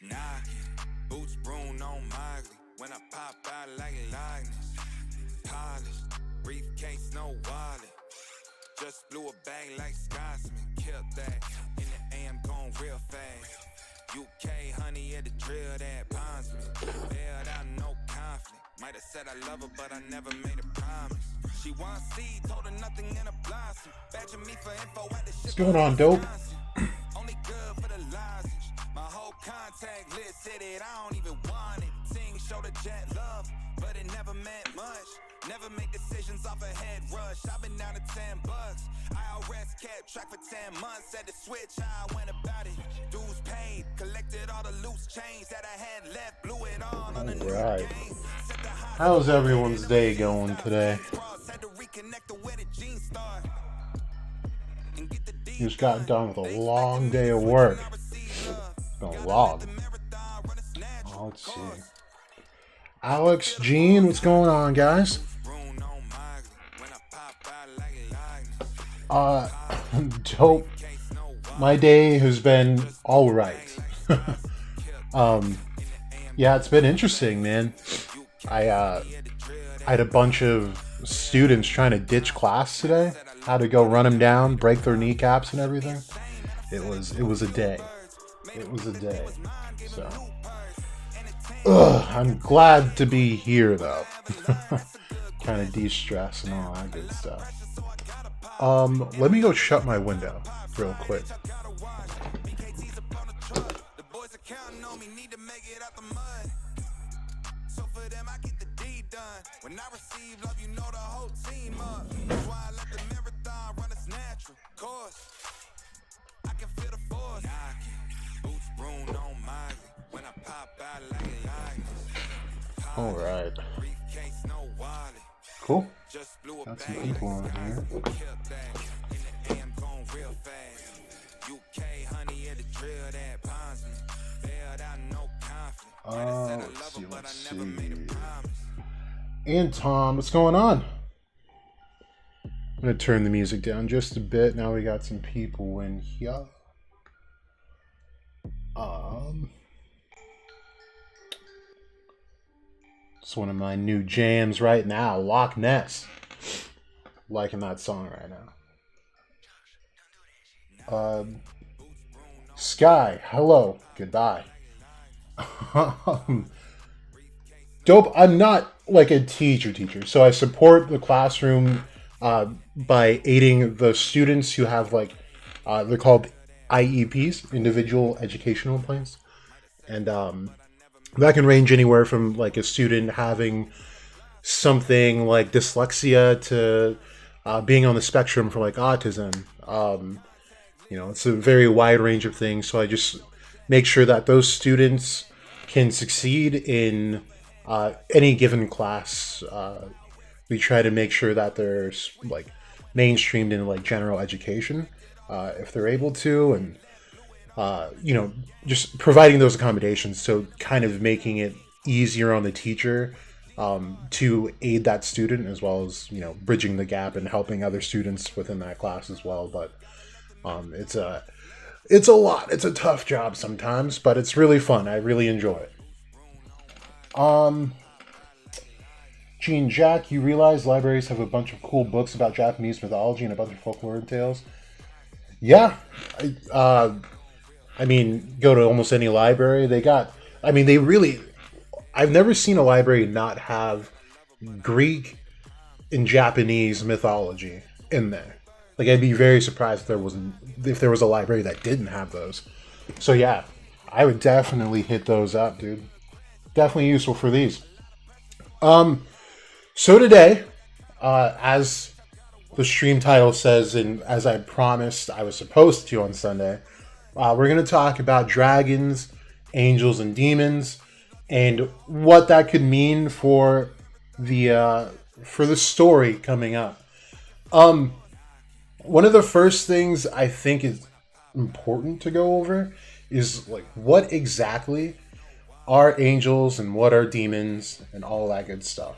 Knocking, boots broom on Miley. When I pop out like likeness. Polished, briefcase, no wallet. Just blew a bag like Scotsman. Killed that. In the AM going real fast. UK honey at the drill that ponds me. Bailed out, no conflict. Might have said I love her, but I never made a promise. She wants seed, told her nothing in a blossom. Badging me for info at the ship. What's going on, dope? Only good for the lozenge. My whole contact list said it, I don't even want it. Sing, show the jet love, but it never meant much. Never make decisions off a head rush. I've been down to $10. IRS kept track for 10 months. Had to switch how I went about it. Dues paid, collected all the loose change that I had left. Blew it on the new game. How's everyone's day going today? Just got done with a long day of work. Been long. Oh, let's see. Alex, Gene, what's going on, guys? Dope. My day has been all right. Yeah, it's been interesting, man. I had a bunch of students trying to ditch class today. Had to go run them down, break their kneecaps and everything. It was a day. It was a day. So, I'm glad to be here though. Kind of de-stress and all that good stuff. Let me go shut my window real quick. When I receive love, you know the whole team up. That's why I let the marathon run its natural course. I can feel the force. Boots broom on Miley. When I pop out like likeness. All right. Cool. Got some people on here. Let's see. And Tom, what's going on? I'm going to turn the music down just a bit. Now we got some people in here. It's one of my new jams right now, Loch Ness. Liking that song right now. Sky, hello, goodbye. Dope, I'm not like a teacher, so I support the classroom by aiding the students who have like, they're called IEPs, individual educational plans, and that can range anywhere from like a student having something like dyslexia to being on the spectrum for like autism. It's a very wide range of things, so I just make sure that those students can succeed in any given class. We try to make sure that they're like mainstreamed in like general education if they're able to, and just providing those accommodations, so kind of making it easier on the teacher to aid that student, as well as bridging the gap and helping other students within that class as well. But it's a lot. It's a tough job sometimes, but it's really fun. I really enjoy it. Gene, Jack, you realize libraries have a bunch of cool books about Japanese mythology and a bunch of folklore tales? Yeah. I mean, go to almost any library. I've never seen a library not have Greek and Japanese mythology in there. Like, I'd be very surprised if there was a library that didn't have those. So yeah, I would definitely hit those up, dude. Definitely useful for these. So today, as the stream title says, and as I promised I was supposed to on Sunday, we're going to talk about dragons, angels, and demons, and what that could mean for the story coming up. One of the first things I think is important to go over is like what exactly are angels and what are demons and all that good stuff.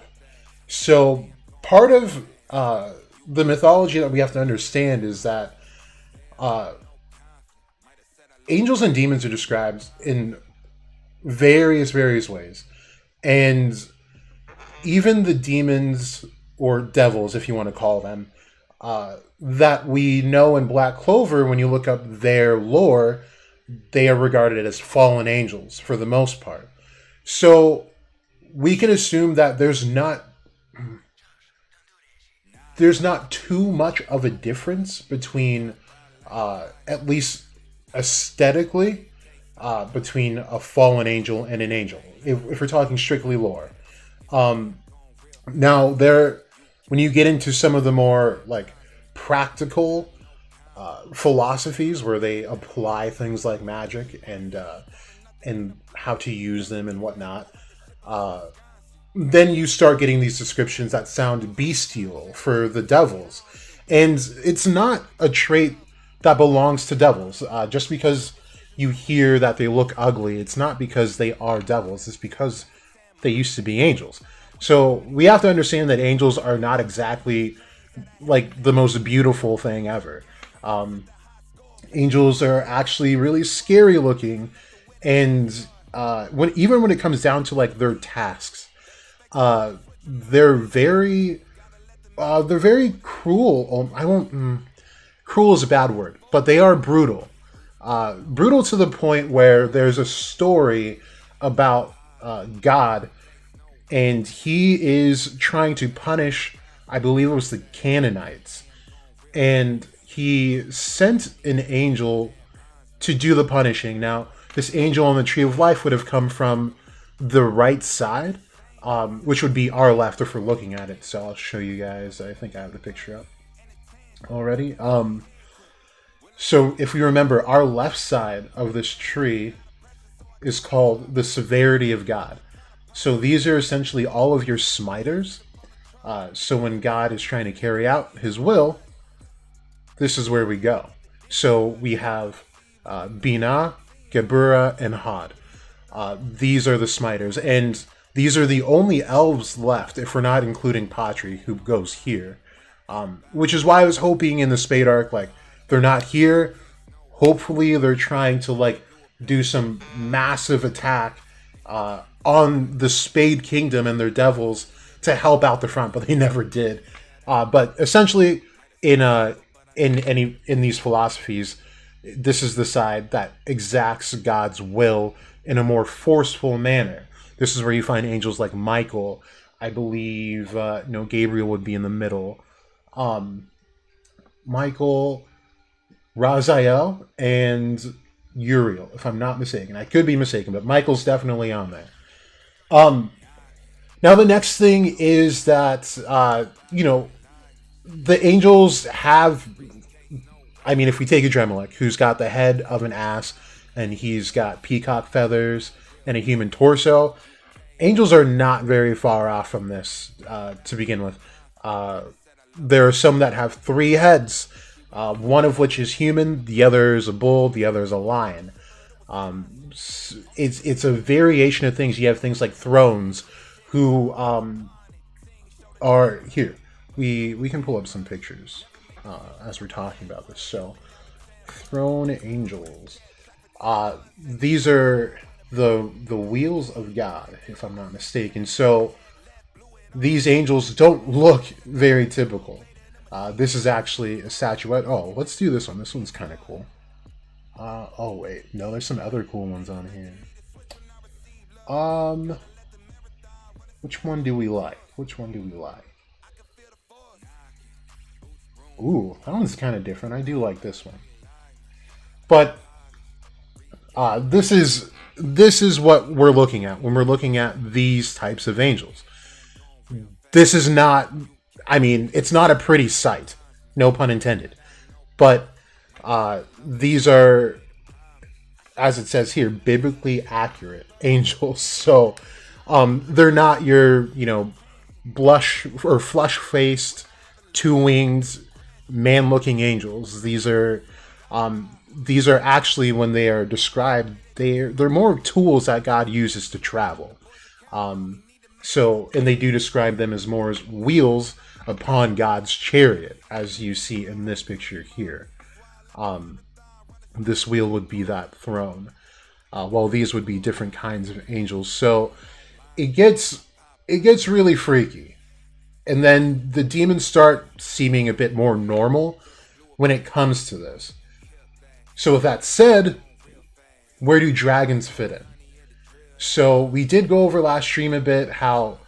So part of the mythology that we have to understand is that angels and demons are described in various ways. And even the demons, or devils, if you want to call them, that we know in Black Clover, when you look up their lore, they are regarded as fallen angels for the most part. So we can assume that there's not too much of a difference between, at least aesthetically, between a fallen angel and an angel, if we're talking strictly lore. Now, when you get into some of the more like practical philosophies, where they apply things like magic and how to use them and whatnot, then you start getting these descriptions that sound bestial for the devils, and it's not a trait that belongs to devils. Just because you hear that they look ugly, it's not because they are devils. It's because they used to be angels. So we have to understand that angels are not exactly like the most beautiful thing ever. Angels are actually really scary looking, and even when it comes down to like their tasks, they're very cruel. Cruel is a bad word, but they are brutal. Brutal to the point where there's a story about God, and he is trying to punish, I believe it was the Canaanites, and he sent an angel to do the punishing. Now, this angel on the Tree of Life would have come from the right side, which would be our left if we're looking at it. So I'll show you guys. I think I have the picture up already. So if we remember, our left side of this tree is called the severity of God. So these are essentially all of your smiters. So when God is trying to carry out his will, this is where we go. So we have Binah, Geburah, and Had. These are the smiters, and these are the only elves left, if we're not including Patri, who goes here. Which is why I was hoping in the Spade arc, like, they're not here. Hopefully they're trying to, like, do some massive attack on the Spade Kingdom and their devils to help out the front, but they never did. But essentially, in these philosophies, this is the side that exacts God's will in a more forceful manner. This is where you find angels like Michael. I believe Gabriel would be in the middle. Michael, Raziel, and Uriel, if I'm not mistaken. I could be mistaken, but Michael's definitely on there. Now the next thing is that the angels have, I mean, if we take Adremelech, who's got the head of an ass, and he's got peacock feathers and a human torso, angels are not very far off from this to begin with. There are some that have 3 heads, one of which is human, the other is a bull, the other is a lion. It's a variation of things. You have things like thrones, who are here. We can pull up some pictures as we're talking about this. So, throne angels. These are the wheels of God, if I'm not mistaken. So these angels don't look very typical. This is actually a statuette. Oh, let's do this one. This one's kind of cool. Oh wait, no, there's some other cool ones on here. Which one do we like? Ooh, that one's kind of different. I do like this one. But this is what we're looking at when we're looking at these types of angels. This is not, I mean, it's not a pretty sight, no pun intended. But these are, as it says here, biblically accurate angels. So they're not your, blush or flush-faced, 2-winged, man-looking angels. These are actually, when they are described, they're more tools that God uses to travel. So, and they do describe them as more as wheels upon God's chariot, as you see in this picture here. This wheel would be that throne. while these would be different kinds of angels. So it gets really freaky. And then the demons start seeming a bit more normal when it comes to this. So with that said, where do dragons fit in? So we did go over last stream a bit how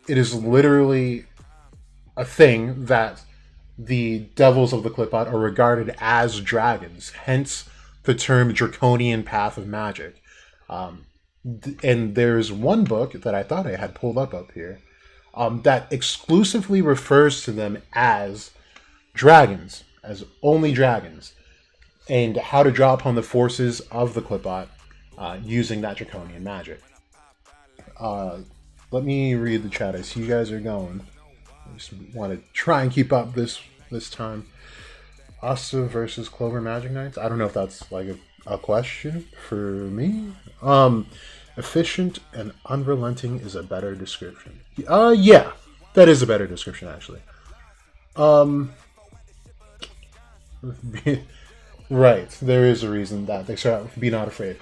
it is literally a thing that the devils of the Qliphoth are regarded as dragons, hence the term draconian path of magic. And there's one book that I thought I had pulled up here that exclusively refers to them as dragons, as only dragons, and how to draw upon the forces of the Qliphoth using that draconian magic. Let me read the chat. I see you guys are going. I just want to try and keep up this time. Asta versus Clover Magic Knights. I don't know if that's like a question for me. Efficient and unrelenting is a better description. Yeah, that is a better description actually. Right, there is a reason that they start out with "Be Not Afraid."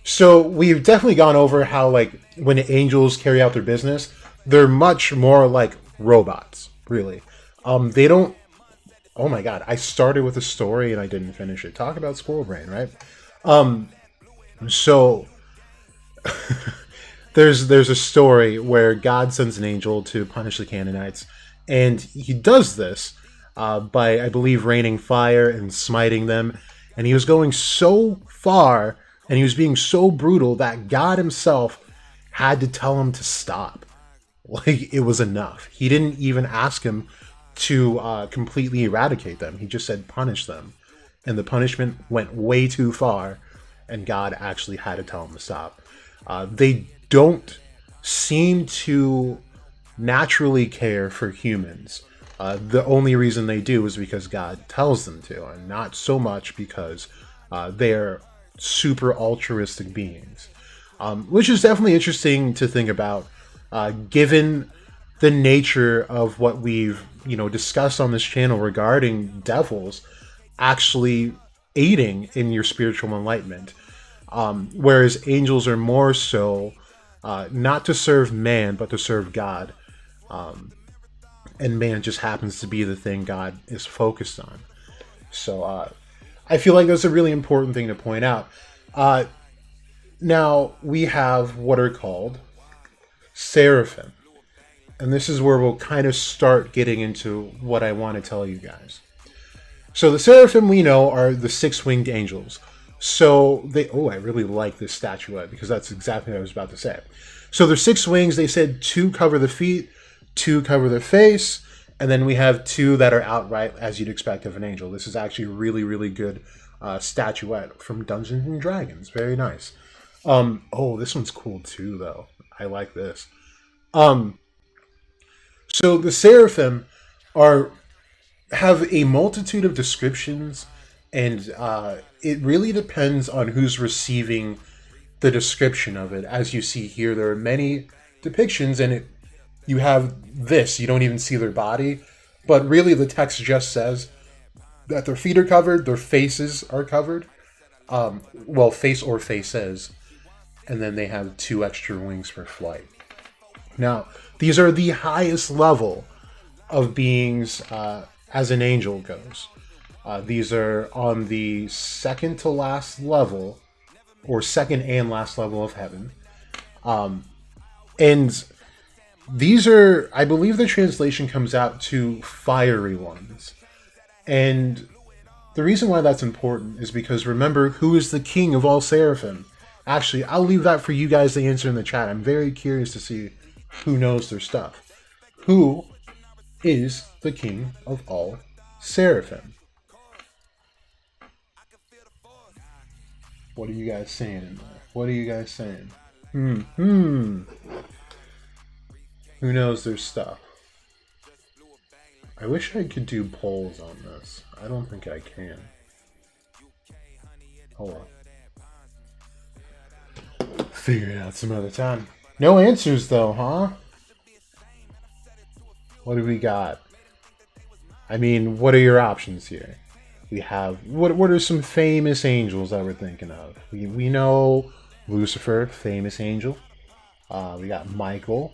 So we've definitely gone over how, like, when angels carry out their business, they're much more like robots, really. They don't... Oh my god, I started with a story and I didn't finish it. Talk about squirrel brain, right? So there's a story where God sends an angel to punish the Canaanites, and he does this by, I believe, raining fire and smiting them. And he was going so far and he was being so brutal that God himself had to tell him to stop. Like, it was enough. He didn't even ask him to completely eradicate them. He just said punish them. And the punishment went way too far, and God actually had to tell him to stop. They don't seem to naturally care for humans. The only reason they do is because God tells them to, and not so much because they're super altruistic beings. Which is definitely interesting to think about, given the nature of what we've discussed on this channel regarding devils actually aiding in your spiritual enlightenment. Whereas angels are more so not to serve man, but to serve God. And man just happens to be the thing God is focused on. So I feel like that's a really important thing to point out. Now, we have what are called Seraphim. And this is where we'll kind of start getting into what I want to tell you guys. So the Seraphim, we know, are the six-winged angels. So they... Oh, I really like this statuette because that's exactly what I was about to say. So they're six wings. They said 2 cover the feet, 2 cover the face, and then we have 2 that are outright as you'd expect of an angel. This is actually a really, really good statuette from Dungeons and Dragons. Very nice. Oh, this one's cool too, though. I like this. So the Seraphim have a multitude of descriptions, and it really depends on who's receiving the description of it. As you see here, there are many depictions, and you have this. You don't even see their body, but really the text just says that their feet are covered, their faces are covered. Well, face or faces. And then they have 2 extra wings for flight. Now, these are the highest level of beings as an angel goes. These are on the second to last level, or second and last level of heaven. And these are, I believe the translation comes out to fiery ones. And the reason why that's important is because, remember, who is the king of all Seraphim? Actually, I'll leave that for you guys to answer in the chat. I'm very curious to see who knows their stuff. Who is the king of all Seraphim? What are you guys saying in there? What are you guys saying? Who knows their stuff? I wish I could do polls on this. I don't think I can. Hold on. Figure it out some other time. No answers though, huh? What do we got? I mean, what are your options here? We have what are some famous angels that we're thinking of? We know Lucifer, famous angel. We got Michael.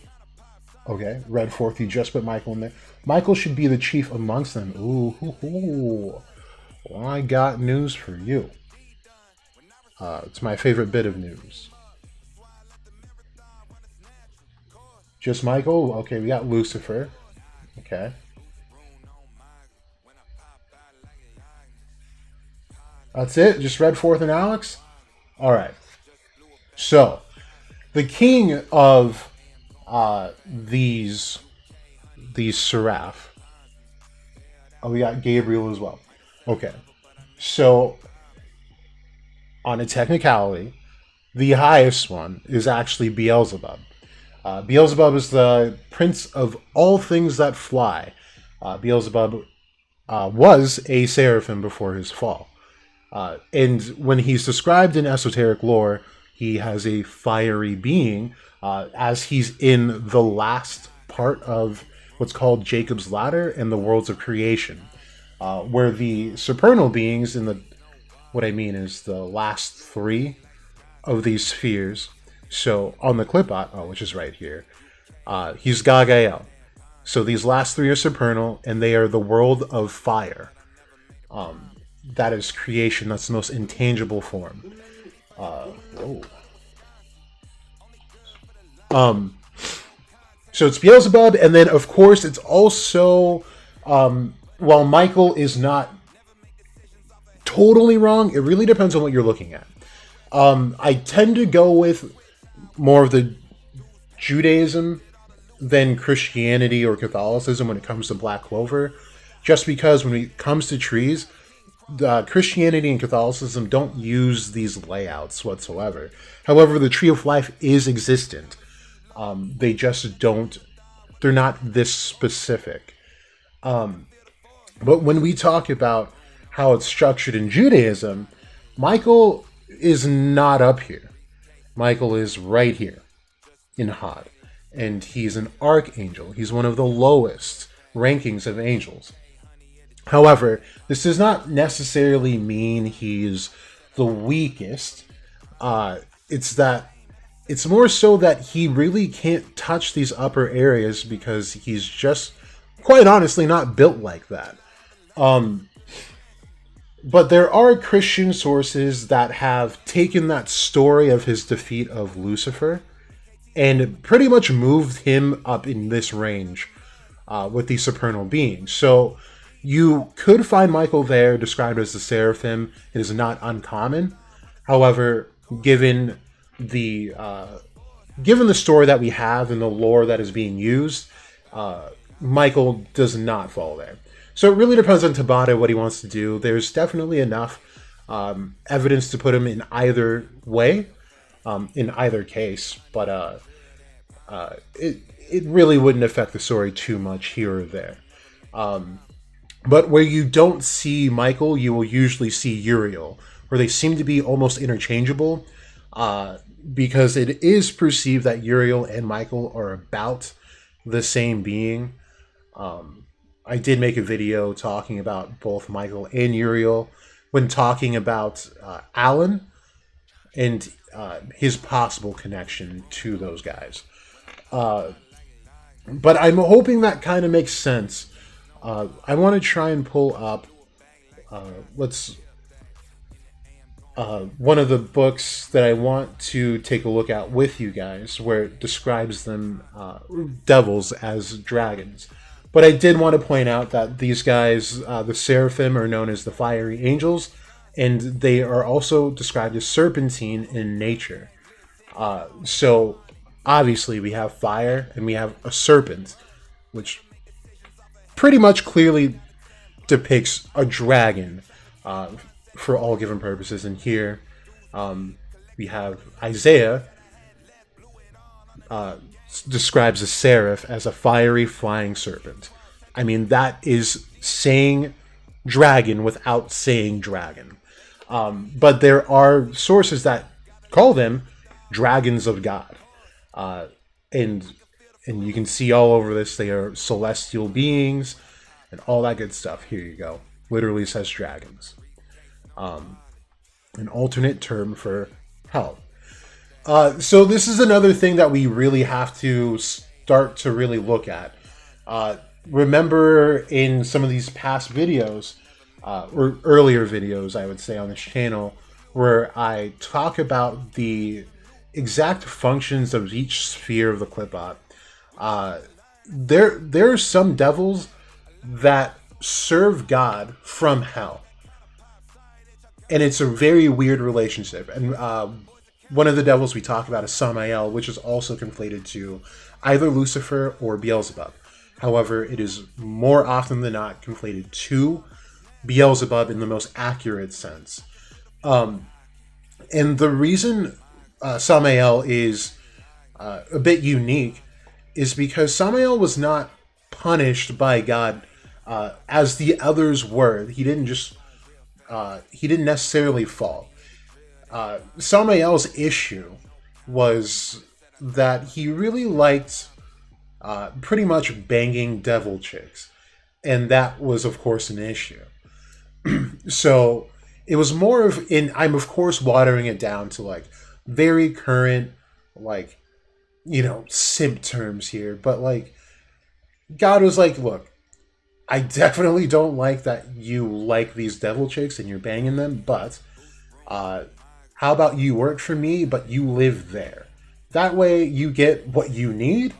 Okay, Red Fourth, you just put Michael in there. Michael should be the chief amongst them. Ooh, well, I got news for you. It's my favorite bit of news. Just Michael? Okay, we got Lucifer. Okay. That's it? Just Red Fourth and Alex? Alright. So, the king of these Seraph. Oh, we got Gabriel as well. Okay. So, on a technicality, the highest one is actually Beelzebub. Beelzebub is the prince of all things that fly. Beelzebub was a seraphim before his fall. And when he's described in esoteric lore, he has a fiery being, as he's in the last part of what's called Jacob's Ladder and the worlds of creation, where the supernal beings in the, what I mean is the last three of these spheres. So on the clipot, which is right here, he's Gagael. So these last three are supernal, and they are the world of fire. That is creation. That's the most intangible form. So it's Beelzebub, and then of course it's also, while Michael is not totally wrong, it really depends on what you're looking at. I tend to go with more of the Judaism than Christianity or Catholicism when it comes to Black Clover, just because when it comes to trees, Christianity and Catholicism don't use these layouts whatsoever. However, the Tree of Life is existent. They just don't, they're not this specific. But when we talk about how it's structured in Judaism, Michael is not up here. Michael is right here in Had. And he's an archangel. He's one of the lowest rankings of angels. However, this does not necessarily mean he's the weakest. It's more so that he really can't touch these upper areas because he's just, quite honestly, not built like that. But there are Christian sources that have taken that story of his defeat of Lucifer and pretty much moved him up in this range with these supernal beings. So you could find Michael there described as the Seraphim. It is not uncommon. However, given the story that we have and the lore that is being used, Michael does not fall there. So it really depends on Tabata what he wants to do. There's definitely enough evidence to put him in either way, in either case, but it really wouldn't affect the story too much here or there. But where you don't see Michael, you will usually see Uriel, where they seem to be almost interchangeable, because it is perceived that Uriel and Michael are about the same being. I did make a video talking about both Michael and Uriel when talking about Alan and his possible connection to those guys. But I'm hoping that kind of makes sense. I want to try and pull up one of the books that I want to take a look at with you guys, where it describes them, devils, as dragons. But I did want to point out that these guys, the Seraphim, are known as the fiery angels, and they are also described as serpentine in nature. So obviously we have fire and we have a serpent, which pretty much clearly depicts a dragon for all given purposes. And here we have Isaiah describes a seraph as a fiery flying serpent. I mean, that is saying dragon without saying dragon. But there are sources that call them dragons of God. And And you can see all over this, they are celestial beings and all that good stuff. Here you go. literally says dragons. An alternate term for hell. So this is another thing that we really have to start to really look at. Remember in some of these past videos, or earlier videos, I would say, on this channel, where I talk about the exact functions of each sphere of the Qliphoth. There are some devils that serve God from hell. And it's a very weird relationship. And one of the devils we talk about is Samael, which is also conflated to either Lucifer or Beelzebub. However, it is more often than not conflated to Beelzebub in the most accurate sense. And the reason Samael is a bit unique is because Samael was not punished by God as the others were. He didn't necessarily fall. Samael's issue was that he really liked pretty much banging devil chicks. And that was, of course, an issue. So it was more of, I'm of course watering it down to like very current, like, simp terms here. But like, God was like, look, I definitely don't like that you like these devil chicks and you're banging them, but how about you work for me, but you live there? That way you get what you need,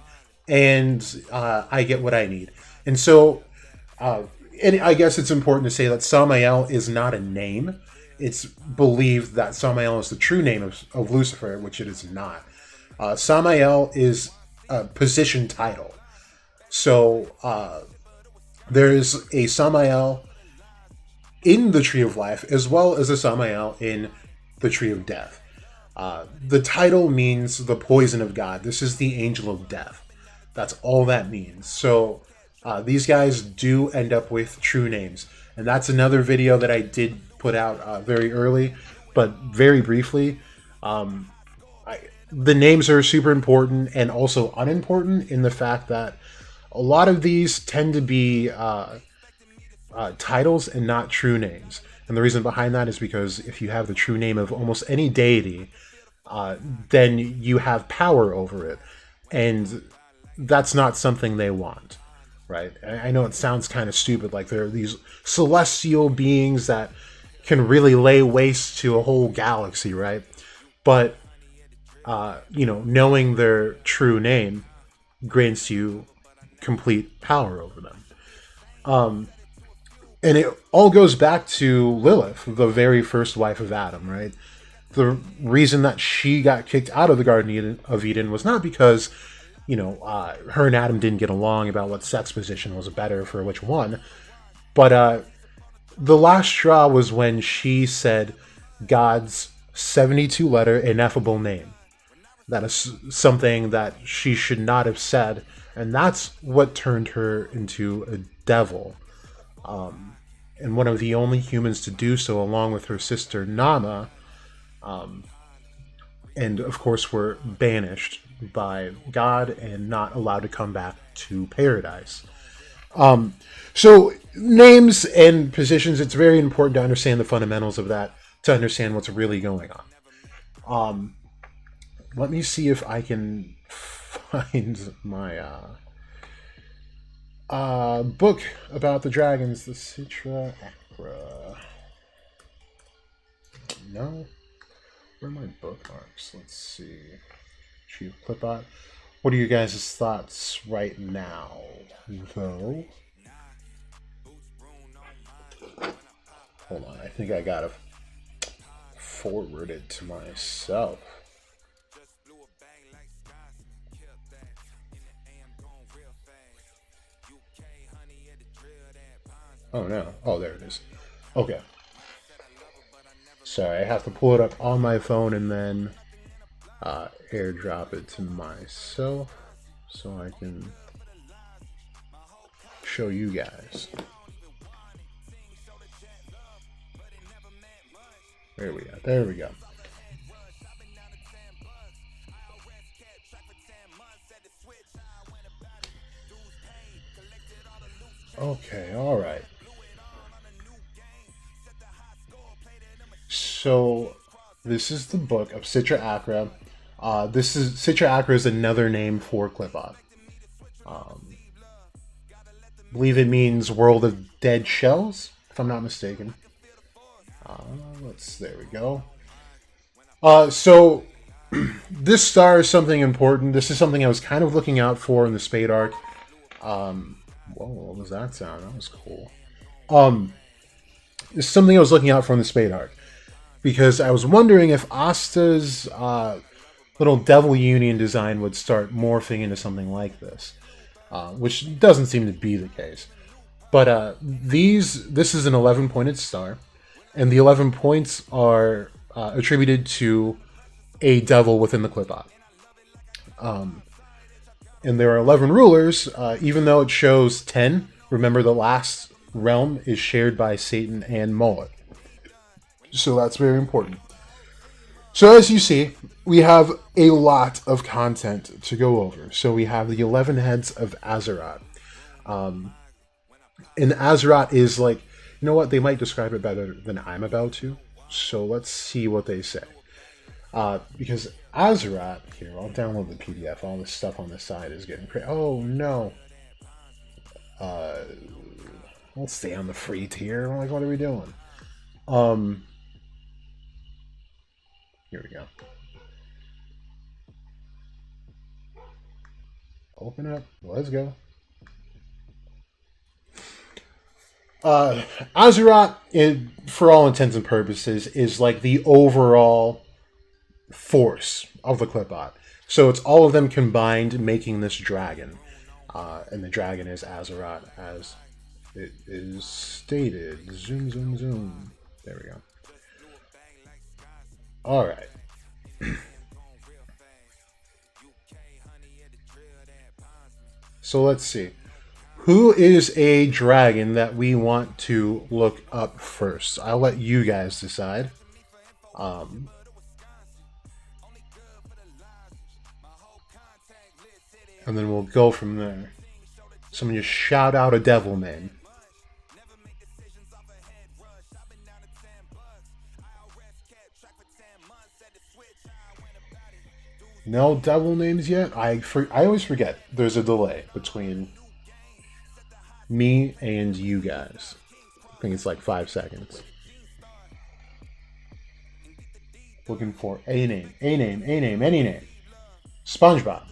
and I get what I need. And so, and I guess it's important to say that Samael is not a name. It's believed that Samael is the true name of Lucifer, which it is not. Samael is a position title. So, there is a Samael in the Tree of Life, as well as a Samael in the Tree of Death. The title means the poison of God. This is the angel of death. That's all that means. So these guys do end up with true names. And that's another video that I did put out very early, but very briefly. The names are super important and also unimportant in the fact that a lot of these tend to be titles and not true names. And the reason behind that is because if you have the true name of almost any deity, then you have power over it. And that's not something they want, right? I know it sounds kind of stupid, like there are these celestial beings that can really lay waste to a whole galaxy, right? But, knowing their true name grants you complete power over them. And it all goes back to Lilith, the very first wife of Adam, right? The reason that she got kicked out of the Garden of Eden was not because, her and Adam didn't get along about what sex position was better for which one, but the last straw was when she said God's 72-letter ineffable name. That is something that she should not have said, and that's what turned her into a devil. And one of the only humans to do so, along with her sister Nama, and of course were banished by God and not allowed to come back to paradise. So names and positions, it's very important to understand the fundamentals of that, to understand what's really going on. Let me see if I can find my book about the dragons, the Sitra, Achra. No? Where are my bookmarks? Let's see. Tree of Qliphoth. What are you guys' thoughts right now, though? Hold on, I think I gotta forward it to myself. Oh no. Oh, there it is. Okay. Sorry, I have to pull it up on my phone and then airdrop it to myself so I can show you guys. There we go. There we go. Okay, all right. So this is the book of Sitra Achra. Sitra Achra is another name for Qliphoth. I believe it means world of dead shells, if I'm not mistaken. There we go. So this star is something important. This is something I was kind of looking out for in the Spade arc. Whoa, what was that sound? That was cool. This is something I was looking out for in the Spade arc, because I was wondering if Asta's little Devil Union design would start morphing into something like this, which doesn't seem to be the case. But this is an 11-pointed star, and the 11 points are attributed to a devil within the Qliphoth. And there are 11 rulers, even though it shows 10. Remember, the last realm is shared by Satan and Moloch. So that's very important. So as you see, we have a lot of content to go over. So we have the 11 heads of Astaroth. And Astaroth is like, you know what, they might describe it better than I'm about to. So let's see what they say. Because Astaroth, here, I'll download the PDF. All this stuff on the side is getting crazy. Oh, no. Let's stay on the free tier. Like, what are we doing? Here we go. Open up. Let's go. Astaroth, for all intents and purposes, is like the overall force of the Qliphoth. So it's all of them combined making this dragon. And the dragon is Astaroth, as it is stated. Zoom, zoom, zoom. There we go. Alright. So let's see. Who is a dragon that we want to look up first? I'll let you guys decide. And then we'll go from there. Someone just shout out a devil name. No devil names yet? I always forget. There's a delay between me and you guys. I think it's like 5 seconds. Looking for a name, any name. SpongeBob.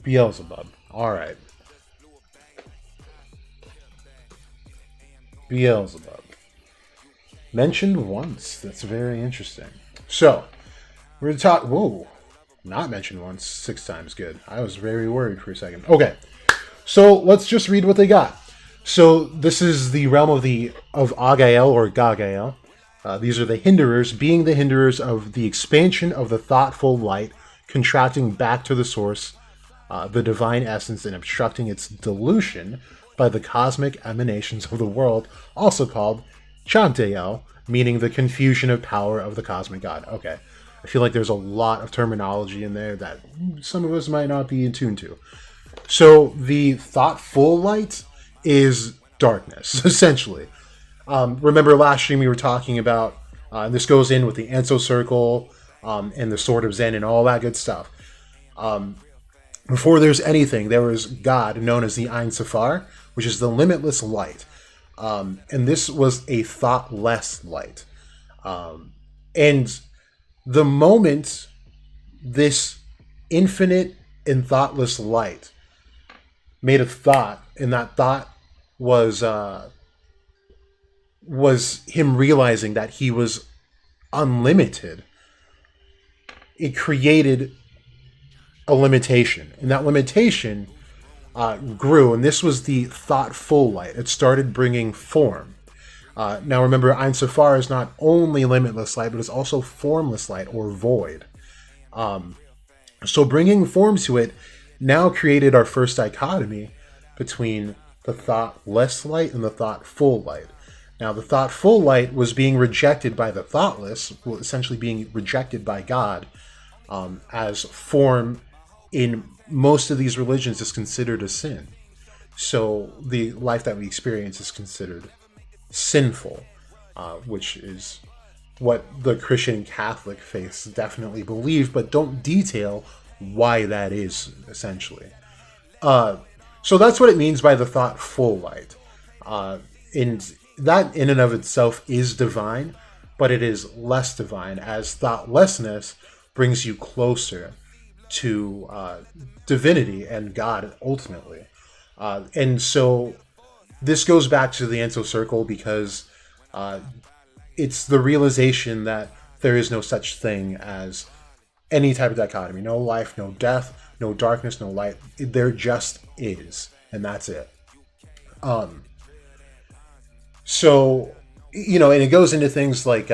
Beelzebub. Alright. Beelzebub. Mentioned once. That's very interesting. So, we're going to talk... Whoa. Not mentioned once. 6 times. Good. I was very worried for a second. Okay. So, let's just read what they got. So, this is the realm of Agael or Gagael. These are the hinderers, being the hinderers of the expansion of the thoughtful light, contracting back to the source, the divine essence, and obstructing its dilution by the cosmic emanations of the world, also called Chantael, meaning the confusion of power of the cosmic god. Okay, I feel like there's a lot of terminology in there that some of us might not be in tune to. So the thoughtful light is darkness, essentially. Remember last stream we were talking about, and this goes in with the Enso Circle and the Sword of Zen and all that good stuff. Before there's anything, there was God known as the Ein Sophar, which is the limitless light. And this was a thoughtless light. And the moment this infinite and thoughtless light made a thought, and that thought was him realizing that he was unlimited, it created a limitation. And that limitation grew, and this was the thoughtful light. It started bringing form. Now remember, Ein Sophar is not only limitless light, but it's also formless light, or void. So bringing form to it now created our first dichotomy between the thoughtless light and the thoughtful light. Now the thoughtful light was being rejected by the thoughtless, well, essentially being rejected by God, as form in most of these religions is considered a sin. So the life that we experience is considered sinful, which is what the Christian and Catholic faiths definitely believe, but don't detail why that is, essentially. So that's what it means by the thoughtful light. And that in and of itself is divine, but it is less divine, as thoughtlessness brings you closer to divinity and God ultimately. And so this goes back to the Enso Circle because it's the realization that there is no such thing as any type of dichotomy. No life, no death, no darkness, no light. There just is, and that's it. So, and it goes into things like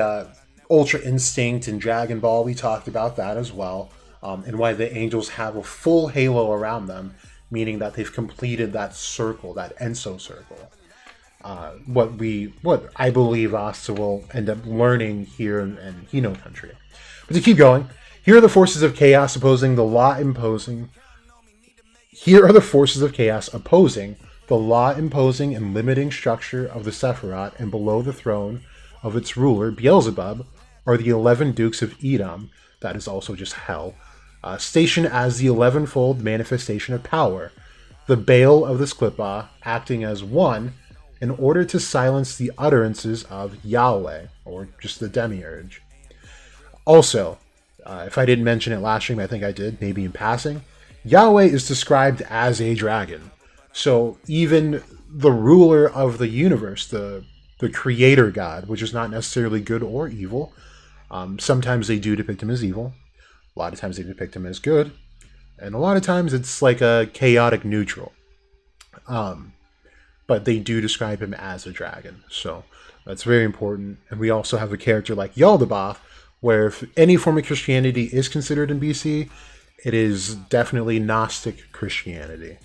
Ultra Instinct and Dragon Ball. We talked about that as well, and why the angels have a full halo around them, meaning that they've completed that circle, that Enso circle. What I believe Asta will end up learning here in Hino country. But to keep going, here are the forces of chaos opposing the law imposing. Here are the forces of chaos opposing the law-imposing and limiting structure of the Sephiroth, and below the throne of its ruler, Beelzebub, are the 11 Dukes of Edom, that is also just hell, stationed as the 11-fold manifestation of power, the Baal of the Sklipah acting as one in order to silence the utterances of Yahweh, or just the Demiurge. Also, if I didn't mention it last stream, I think I did, maybe in passing, Yahweh is described as a dragon. So even the ruler of the universe, the creator god, which is not necessarily good or evil, sometimes they do depict him as evil, a lot of times they depict him as good, and a lot of times it's like a chaotic neutral. But they do describe him as a dragon, so that's very important. And we also have a character like Yaldabaoth, where if any form of Christianity is considered in BC, it is definitely Gnostic Christianity.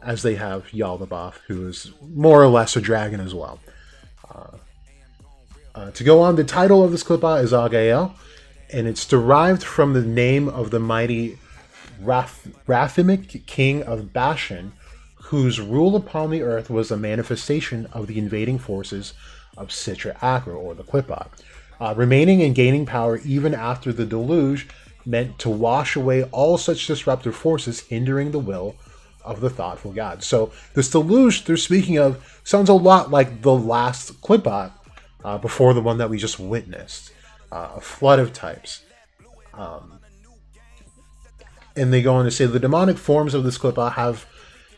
As they have Yaldabaoth, who is more or less a dragon as well. To go on, the title of this Klippa is Agael, and it's derived from the name of the mighty Rathimic king of Bashan, whose rule upon the earth was a manifestation of the invading forces of Sitra Achra, or the Klippa. Remaining and gaining power even after the deluge meant to wash away all such disruptive forces hindering the will of the thoughtful God. So this deluge they're speaking of sounds a lot like the last Klippa before the one that we just witnessed. A flood of types. And they go on to say the demonic forms of this Klippa have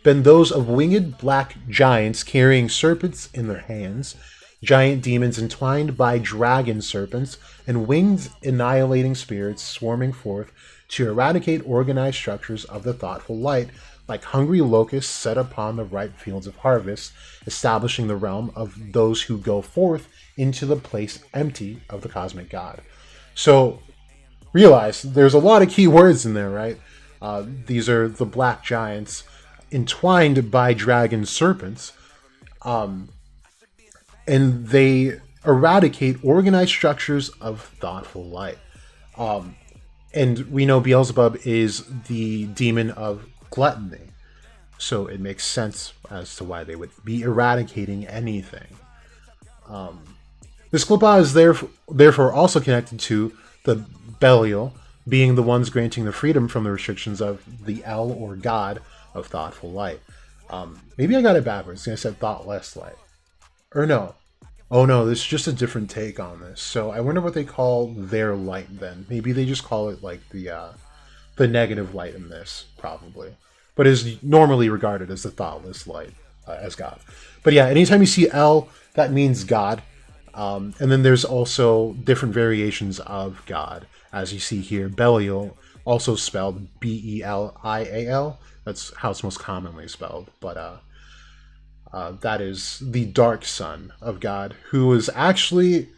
been those of winged black giants carrying serpents in their hands, giant demons entwined by dragon serpents, and winged annihilating spirits swarming forth to eradicate organized structures of the thoughtful light, like hungry locusts set upon the ripe fields of harvest, establishing the realm of those who go forth into the place empty of the cosmic God. So, realize there's a lot of key words in there, right? These are the black giants entwined by dragon serpents, and they eradicate organized structures of thoughtful light. And we know Beelzebub is the demon of gluttony, so it makes sense as to why they would be eradicating anything. This Klippa is therefore also connected to the Belial, being the ones granting the freedom from the restrictions of the El, or God, of thoughtful light. Maybe I got it backwards. I said thoughtless light. Or no. Oh no, this is just a different take on this. So I wonder what they call their light then. Maybe they just call it like the negative light in this, probably. But is normally regarded as the thoughtless light, as God. But yeah, anytime you see El, that means God. And then there's also different variations of God. As you see here, Belial, also spelled Belial. That's how it's most commonly spelled. But that is the dark son of God, who is actually...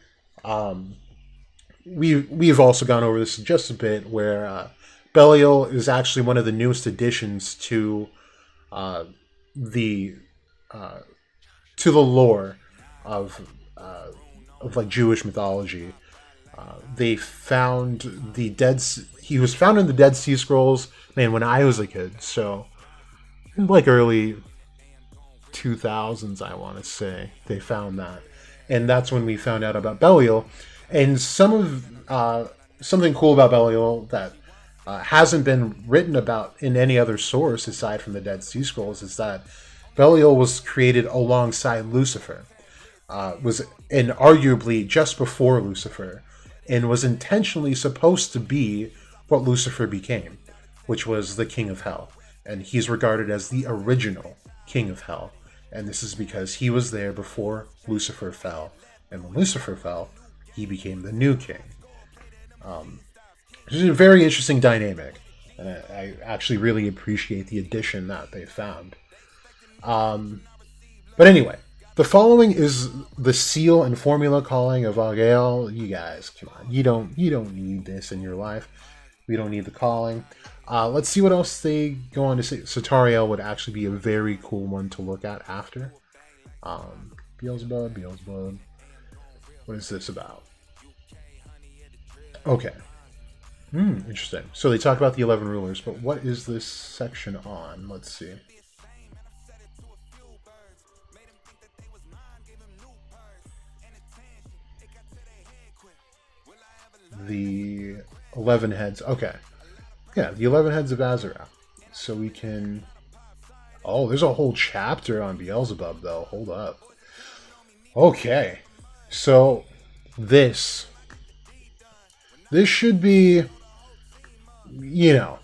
we've also gone over this just a bit, where Belial is actually one of the newest additions to the lore of like Jewish mythology, They found the he was found in the Dead Sea Scrolls, man, when I was a kid. So, like early 2000s, I want to say, they found that. And that's when we found out about Belial. And something cool about Belial that hasn't been written about in any other source aside from the Dead Sea Scrolls is that Belial was created alongside Lucifer, and arguably just before Lucifer, and was intentionally supposed to be what Lucifer became, which was the King of Hell. And he's regarded as the original King of Hell. And this is because he was there before Lucifer fell. And when Lucifer fell, he became the new king. Which is a very interesting dynamic. And I actually really appreciate the addition that they found. But anyway, the following is the seal and formula calling of Agael. You guys, come on. You don't need this in your life. We don't need the calling. Let's see what else they go on to say. Satariel would actually be a very cool one to look at after. Beelzebub. What is this about? Okay. Interesting. So they talk about the 11 rulers, but what is this section on? Let's see. The 11 heads. Okay. Yeah, the 11 heads of Astaroth. So we can... Oh, there's a whole chapter on Beelzebub, though. Hold up. Okay. So, this should be... You know.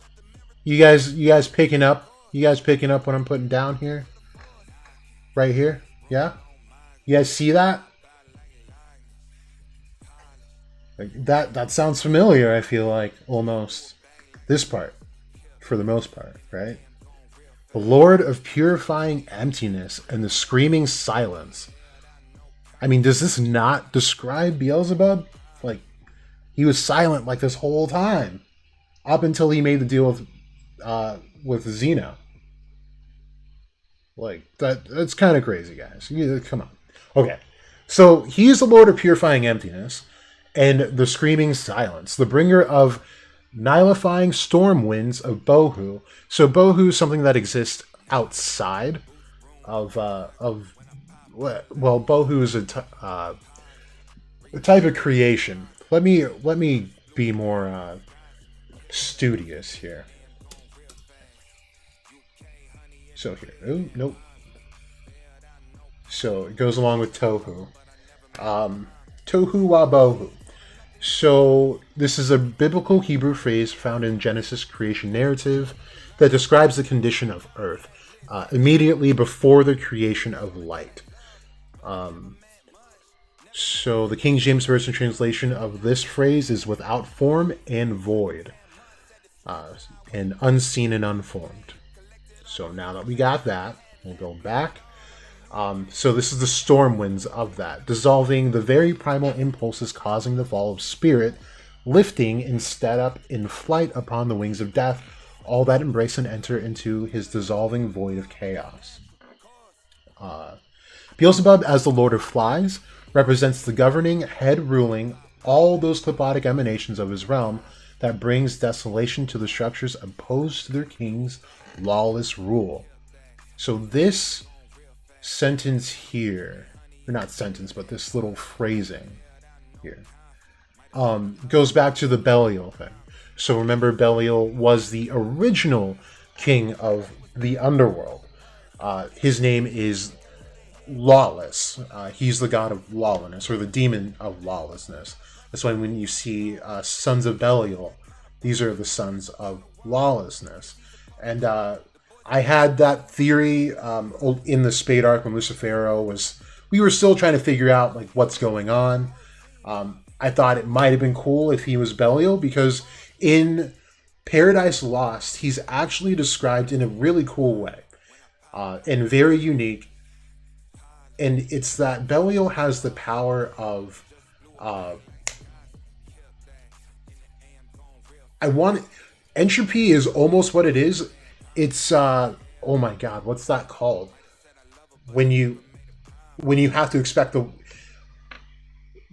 You guys picking up? You guys picking up what I'm putting down here? Right here? Yeah? You guys see that? Like that sounds familiar, I feel like, almost. This part, for the most part, right? The Lord of purifying emptiness and the screaming silence. I mean, does this not describe Beelzebub? Like, he was silent like this whole time. Up until he made the deal with Xena. Like, that's kind of crazy, guys. Come on. Okay. So, he is the Lord of purifying emptiness and the screaming silence. The bringer of nihilifying storm winds of Bohu. So Bohu is something that exists outside of Bohu is a type of creation. Let me be more studious here. So here, nope. So it goes along with Tohu. Tohu wa Bohu. So this is a biblical Hebrew phrase found in Genesis creation narrative that describes the condition of earth immediately before the creation of light. So the King James Version translation of this phrase is without form and void, and unseen and unformed. So now that we got that, we'll go back. So this is the storm winds of that, dissolving the very primal impulses causing the fall of spirit, lifting instead up in flight upon the wings of death, all that embrace and enter into his dissolving void of chaos. Beelzebub, as the Lord of Flies, represents the governing head ruling all those clipotic emanations of his realm that brings desolation to the structures opposed to their king's lawless rule. So this sentence here, or not sentence, but this little phrasing here, goes back to the Belial thing. So remember, Belial was the original king of the underworld. His name is Lawless. He's the god of lawlessness, or the demon of lawlessness. That's why when you see sons of Belial, these are the sons of lawlessness. And I had that theory in the Spade arc when Lucifero was... We were still trying to figure out like what's going on. I thought it might have been cool if he was Belial, because in Paradise Lost, he's actually described in a really cool way and very unique. And it's that Belial has the power of... Entropy is almost what it is. It's oh my god, what's that called? When you have to expect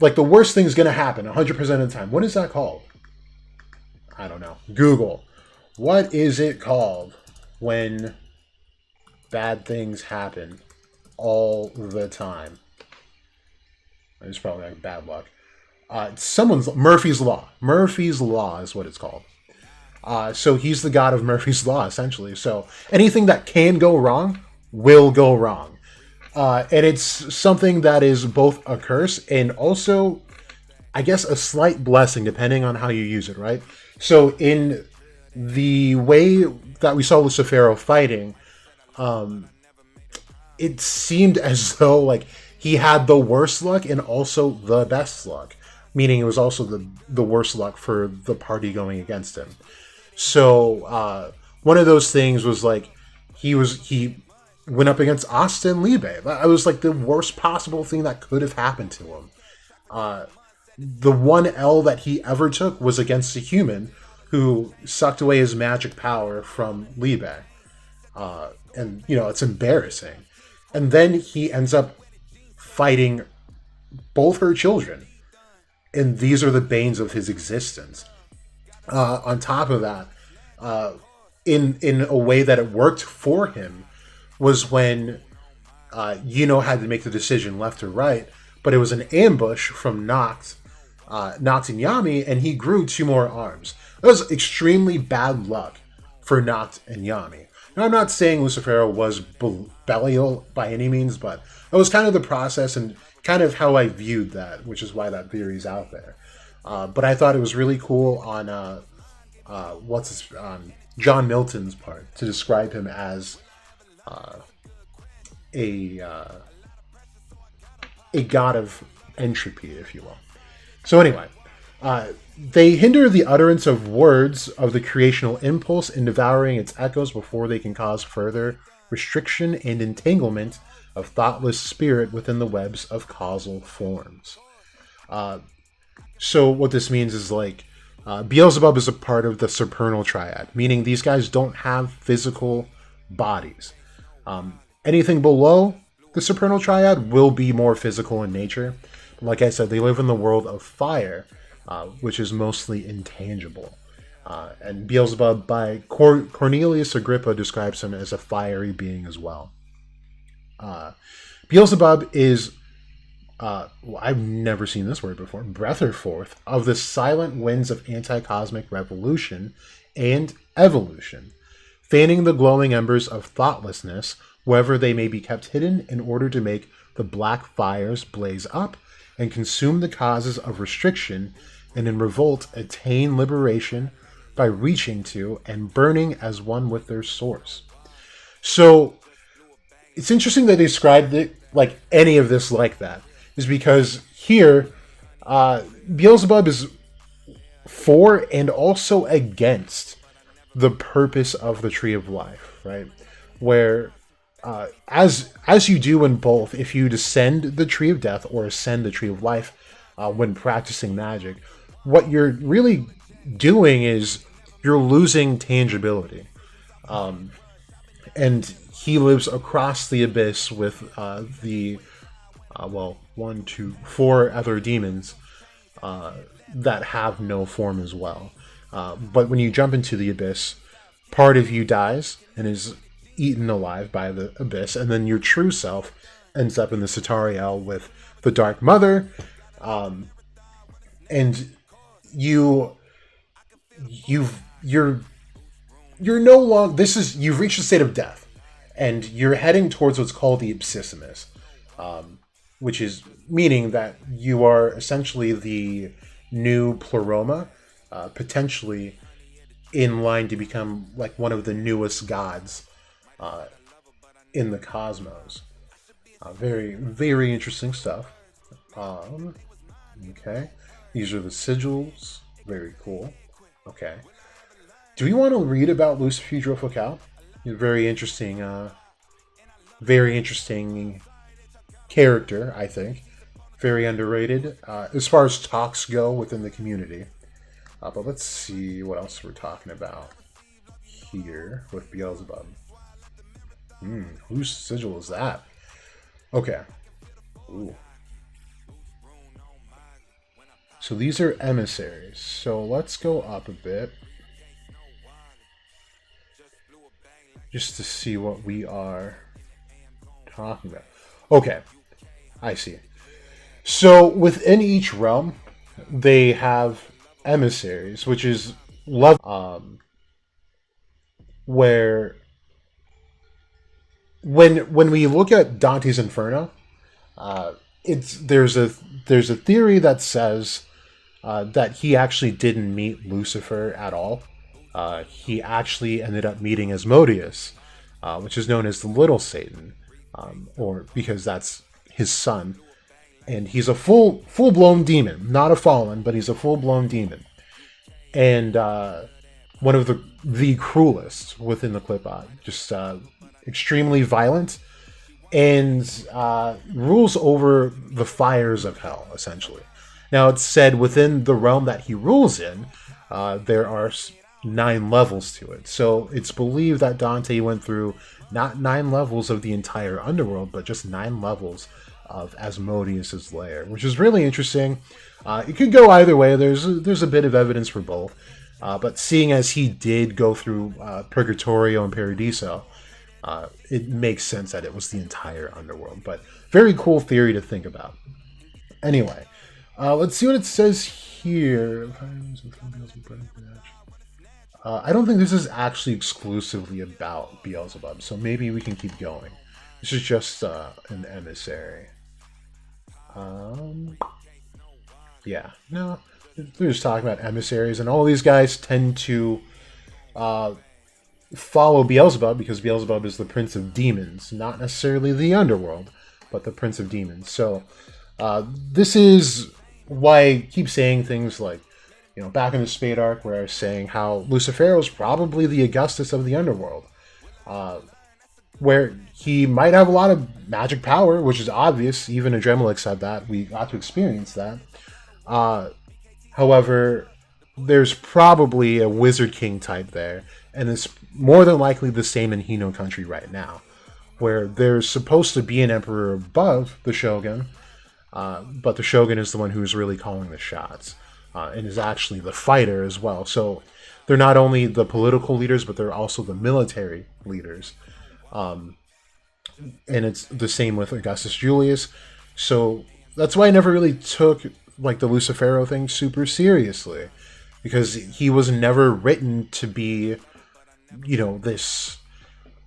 like the worst thing's going to happen 100% of the time. What is that called? I don't know. Google. What is it called when bad things happen all the time? It's probably like bad luck. Murphy's Law. Murphy's Law is what it's called. So he's the god of Murphy's Law, essentially. So anything that can go wrong will go wrong. And it's something that is both a curse and also, I guess, a slight blessing, depending on how you use it, right? So in the way that we saw Lucifero fighting, it seemed as though like he had the worst luck and also the best luck, meaning it was also the worst luck for the party going against him. So one of those things was like he went up against Asta and Liebe. That was like the worst possible thing that could have happened to him. The one L that he ever took was against a human who sucked away his magic power from Liebe. And, you know, it's embarrassing. And then he ends up fighting both her children. And these are the banes of his existence. On top of that, in a way that it worked for him, was when Yino had to make the decision left or right, but it was an ambush from Noct and Yami, and he grew 2 more arms. That was extremely bad luck for Noct and Yami. Now, I'm not saying Lucifero was Belial by any means, but that was kind of the process and kind of how I viewed that, which is why that theory is out there. But I thought it was really cool on John Milton's part to describe him as a god of entropy, if you will. So anyway, they hinder the utterance of words of the creational impulse in devouring its echoes before they can cause further restriction and entanglement of thoughtless spirit within the webs of causal forms. So what this means is like Beelzebub is a part of the supernal triad, meaning these guys don't have physical bodies. Anything below the supernal triad will be more physical in nature. Like I said, they live in the world of fire, which is mostly intangible. And Beelzebub, by Cornelius Agrippa, describes him as a fiery being as well. Beelzebub is, I've never seen this word before, Breatherforth of the silent winds of anti-cosmic revolution and evolution, fanning the glowing embers of thoughtlessness wherever they may be kept hidden in order to make the black fires blaze up and consume the causes of restriction, and in revolt attain liberation by reaching to and burning as one with their source. So it's interesting they described it like any of this like that, is because here Beelzebub is for and also against the purpose of the Tree of Life, right? Where as you do in both, if you descend the Tree of Death or ascend the Tree of Life when practicing magic, what you're really doing is you're losing tangibility. And he lives across the abyss with the 4 other demons that have no form as well. But when you jump into the abyss, part of you dies and is eaten alive by the abyss, and then your true self ends up in the Citariel with the Dark Mother, and you're no longer, you've reached a state of death, and you're heading towards what's called the Absissimus, which is meaning that you are essentially the new Pleroma, potentially in line to become like one of the newest gods in the cosmos. Very, very interesting stuff. Okay. These are the sigils. Very cool. Okay. Do we want to read about Lucifer Focal? He's a very interesting character, I think. Very underrated as far as talks go within the community. But let's see what else we're talking about here with Beelzebub. Whose sigil is that? Okay. Ooh. So these are emissaries. So let's go up a bit. Just to see what we are talking about. Okay, I see. So within each realm, they have emissaries, which is where when we look at Dante's Inferno, there's a theory that says that he actually didn't meet Lucifer at all. He actually ended up meeting Asmodeus, which is known as the Little Satan, or because that's his son, and he's a full blown demon, not a fallen, but he's a full blown demon, and one of the cruelest within the clip art, just extremely violent, and rules over the fires of hell, essentially. Now, it's said within the realm that he rules in, there are 9 levels to it. So it's believed that Dante went through not 9 levels of the entire underworld, but just 9 levels of Asmodeus's lair, which is really interesting. It could go either way. There's a bit of evidence for both. But seeing as he did go through Purgatorio and Paradiso, it makes sense that it was the entire underworld. But very cool theory to think about. Anyway, let's see what it says here. I don't think this is actually exclusively about Beelzebub, so maybe we can keep going. This is just an emissary. Yeah, no, they're just talking about emissaries, and all these guys tend to follow Beelzebub because Beelzebub is the prince of demons, not necessarily the underworld, but the prince of demons. So this is why I keep saying things like, back in the Spade arc where I was saying how Lucifer was probably the Augustus of the underworld, where he might have a lot of magic power, which is obvious. Even Angelic said that. We got to experience that. However, there's probably a Wizard King type there, and it's more than likely the same in Hino country right now, where there's supposed to be an emperor above the Shogun, but the Shogun is the one who's really calling the shots, and is actually the fighter as well. So they're not only the political leaders, but they're also the military leaders. And it's the same with Augustus Julius. So that's why I never really took like the Lucifero thing super seriously, because he was never written to be, this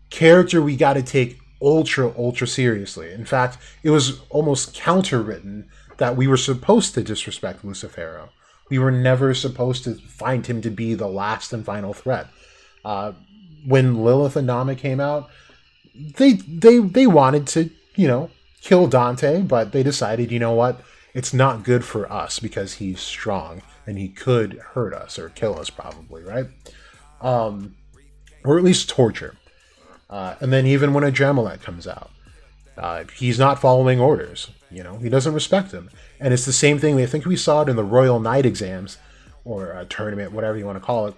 character we got to take ultra seriously. In fact, it was almost counter-written that we were supposed to disrespect Lucifero. We were never supposed to find him to be the last and final threat. When Lilith and Nama came out, they wanted to, kill Dante, but they decided, what? It's not good for us because he's strong and he could hurt us or kill us probably, right? Or at least torture. And then even when a Jamalek comes out, he's not following orders. He doesn't respect them. And it's the same thing. I think we saw it in the Royal Knight exams, or a tournament, whatever you want to call it,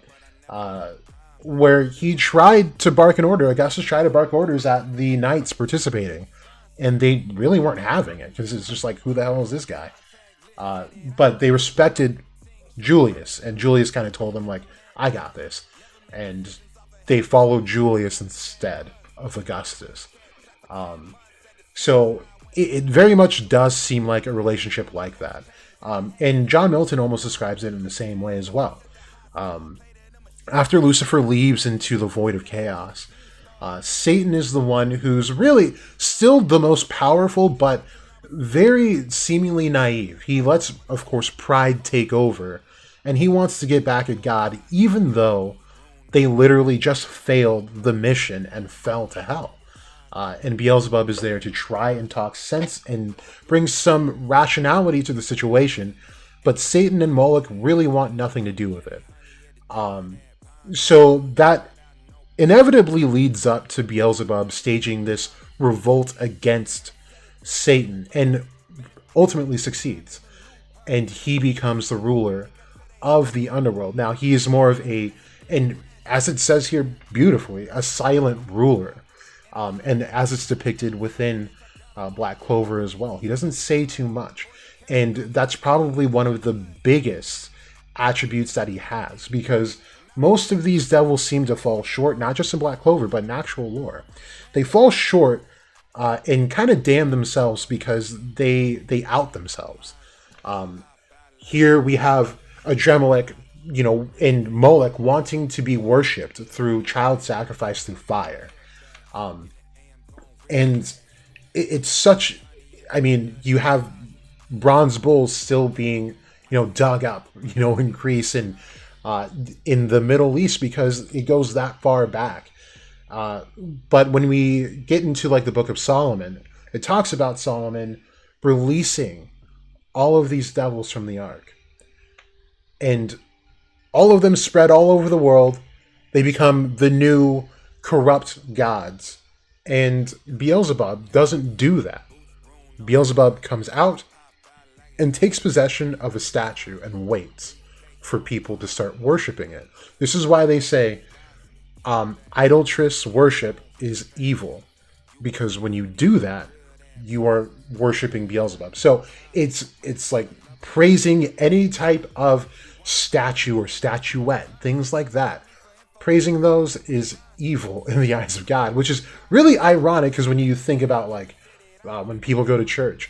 where he tried to bark an order. Augustus tried to bark orders at the knights participating, and they really weren't having it, because it's just like, who the hell is this guy? But they respected Julius, and Julius kind of told them, like, I got this. And they followed Julius instead of Augustus. So it very much does seem like a relationship like that. And John Milton almost describes it in the same way as well. After Lucifer leaves into the void of chaos, Satan is the one who's really still the most powerful, but very seemingly naive. He lets, of course, pride take over, and he wants to get back at God, even though they literally just failed the mission and fell to hell. And Beelzebub is there to try and talk sense and bring some rationality to the situation, but Satan and Moloch really want nothing to do with it. So that inevitably leads up to Beelzebub staging this revolt against Satan, and ultimately succeeds. And he becomes the ruler of the underworld. Now, he is more of and as it says here beautifully, a silent ruler. And as it's depicted within Black Clover as well. He doesn't say too much. And that's probably one of the biggest attributes that he has, because most of these devils seem to fall short, not just in Black Clover, but in actual lore. They fall short and kind of damn themselves because they out themselves. Here we have Adremelech, and Molech wanting to be worshipped through child sacrifice through fire. And it's such, you have bronze bulls still being, dug up, in Greece and in the Middle East because it goes that far back. But when we get into like the Book of Solomon, it talks about Solomon releasing all of these devils from the ark. And all of them spread all over the world. They become the new corrupt gods. And Beelzebub doesn't do that. Beelzebub comes out and takes possession of a statue and waits for people to start worshiping it. This is why they say idolatrous worship is evil, because when you do that, you are worshiping Beelzebub. So it's like praising any type of statue or statuette, things like that. Praising those is evil in the eyes of God, which is really ironic because when you think about when people go to church,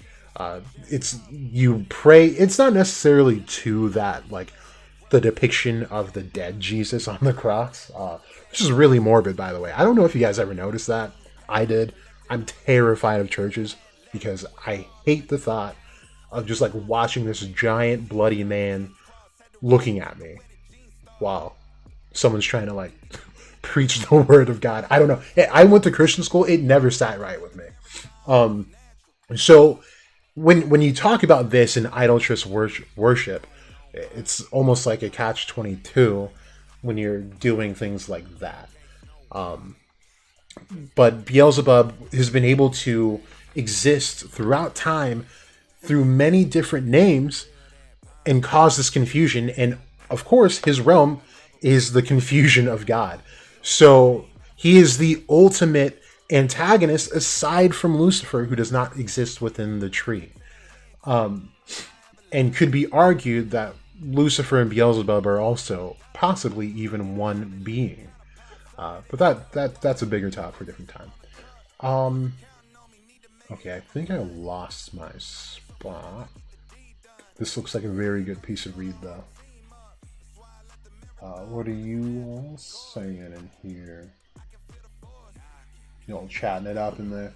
you pray. It's not necessarily to that, like the depiction of the dead Jesus on the cross, which is really morbid, by the way. I don't know if you guys ever noticed that. I did. I'm terrified of churches because I hate the thought of just like watching this giant bloody man looking at me while someone's trying to like preach the word of God. I don't know. I went to Christian school. It never sat right with me. So when you talk about this in idolatrous worship, it's almost like a catch-22 when you're doing things like that. But Beelzebub has been able to exist throughout time through many different names and cause this confusion. And of course, his realm is the confusion of God. So he is the ultimate antagonist aside from Lucifer, who does not exist within the tree. And could be argued that Lucifer and Beelzebub are also possibly even one being. But that's a bigger topic for a different time. Okay, I think I lost my spot. This looks like a very good piece of read, though. What are you all saying in here? You all chatting it up in there.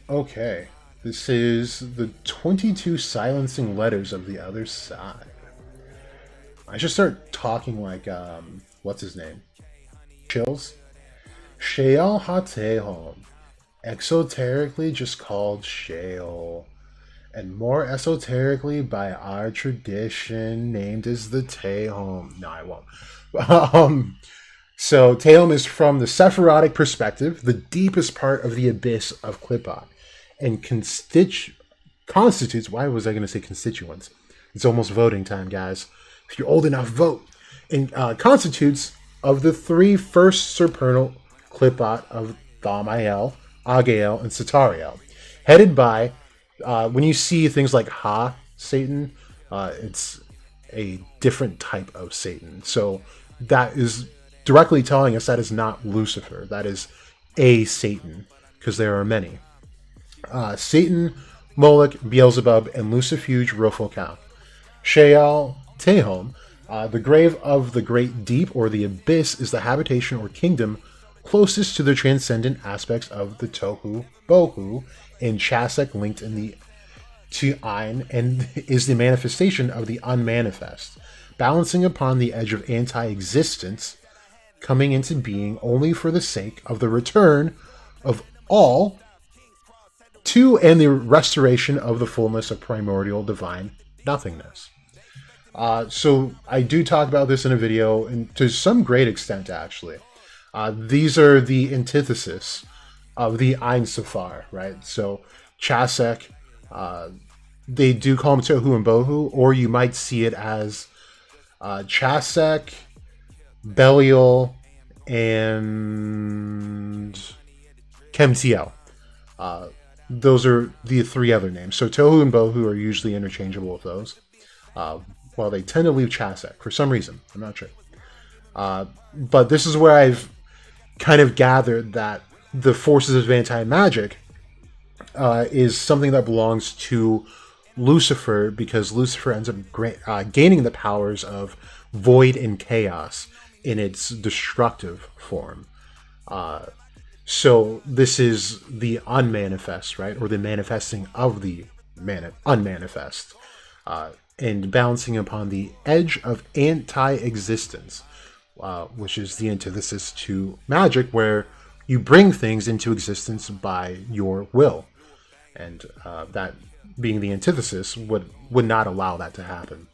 Okay. This is the 22 silencing letters of the other side. I should start talking like, what's his name? Chills? Sheol HaTehom. Exoterically just called Sheol. And more esoterically by our tradition named as the Tehom. No, I won't. So Tehom is from the Sephirotic perspective, the deepest part of the abyss of Klipot. And constitutes, why was I going to say constituents? It's almost voting time, guys. If you're old enough, vote. And constitutes of the three first supernal Klipot of Thamael, Agael, and Satariel. Headed by, when you see things like Satan, it's a different type of Satan. So that is directly telling us that is not Lucifer. That is a Satan, because there are many. Satan, Moloch, Beelzebub, and Lucifuge Rofokal. Sheol Tehom, the grave of the great deep or the abyss, is the habitation or kingdom closest to the transcendent aspects of the Tohu Bohu and Chasek linked in the to Ein, and is the manifestation of the unmanifest, balancing upon the edge of anti-existence, coming into being only for the sake of the return of all to and the restoration of the fullness of primordial divine nothingness. So I do talk about this in a video, and to some great extent, actually. These are the antithesis of the Ein Sophar, right? So Chasek, they do call him Tohu and Bohu, or you might see it as Chasek, Belial, and Kemtiel. those are the three other names. So Tohu and Bohu are usually interchangeable with those. While they tend to leave Chasek for some reason. I'm not sure. But this is where I've kind of gathered that the forces of anti-magic is something that belongs to Lucifer, because Lucifer ends up gaining the powers of void and chaos in its destructive form. So this is the unmanifest, right? Or the manifesting of the unmanifest. And balancing upon the edge of anti-existence, which is the antithesis to magic, where you bring things into existence by your will. And that being the antithesis would not allow that to happen.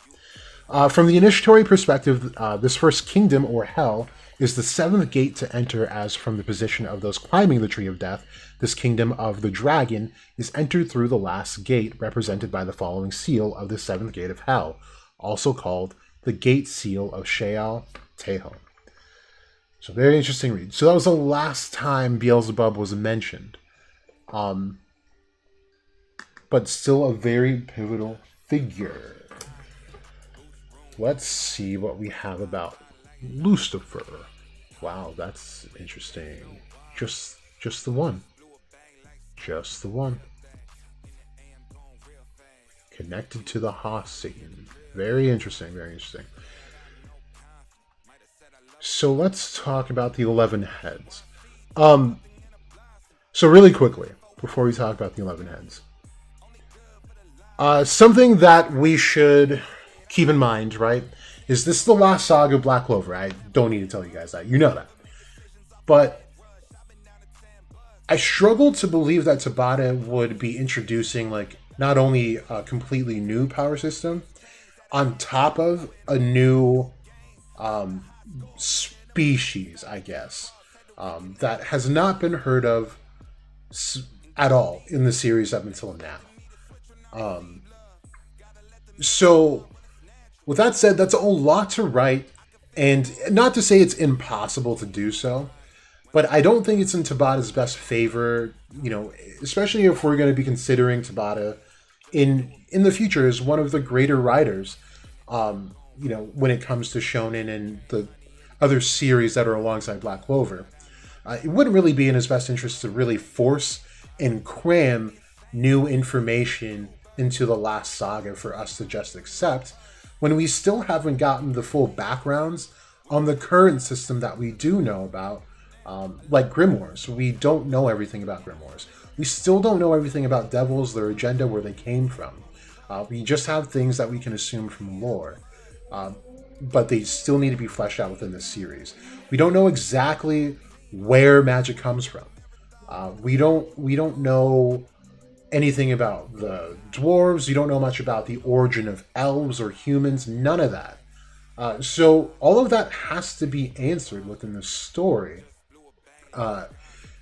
From the initiatory perspective, this first kingdom, or hell, is the seventh gate to enter, as from the position of those climbing the tree of death, this kingdom of the dragon is entered through the last gate, represented by the following seal of the seventh gate of hell, also called the gate seal of Sheol Teho. So very interesting read. So that was the last time Beelzebub was mentioned. But still a very pivotal figure. Let's see what we have about Lucifer. Wow, that's interesting. Just the one. Just the one. Connected to the Haas Satan. Very interesting, very interesting. So let's talk about the 11 heads. So really quickly, before we talk about the 11 heads. Something that we should keep in mind, right, is this the last saga of Black Clover. I don't need to tell you guys that. You know that. But I struggle to believe that Tabata would be introducing, like, not only a completely new power system, on top of a new species, I guess, that has not been heard of at all in the series up until now. So, with that said, that's a lot to write, and not to say it's impossible to do so, but I don't think it's in Tabata's best favor, you know, especially if we're going to be considering Tabata in the future as one of the greater writers, you know, when it comes to Shonen and the other series that are alongside Black Clover. It wouldn't really be in his best interest to really force and cram new information into the last saga for us to just accept, when we still haven't gotten the full backgrounds on the current system that we do know about, like Grimoires. We don't know everything about Grimoires. We still don't know everything about Devils, their agenda, where they came from. We just have things that we can assume from lore, but they still need to be fleshed out within this series. We don't know exactly where magic comes from. We don't know anything about the dwarves. You don't know much about the origin of elves or humans. None of that. So all of that has to be answered within the story.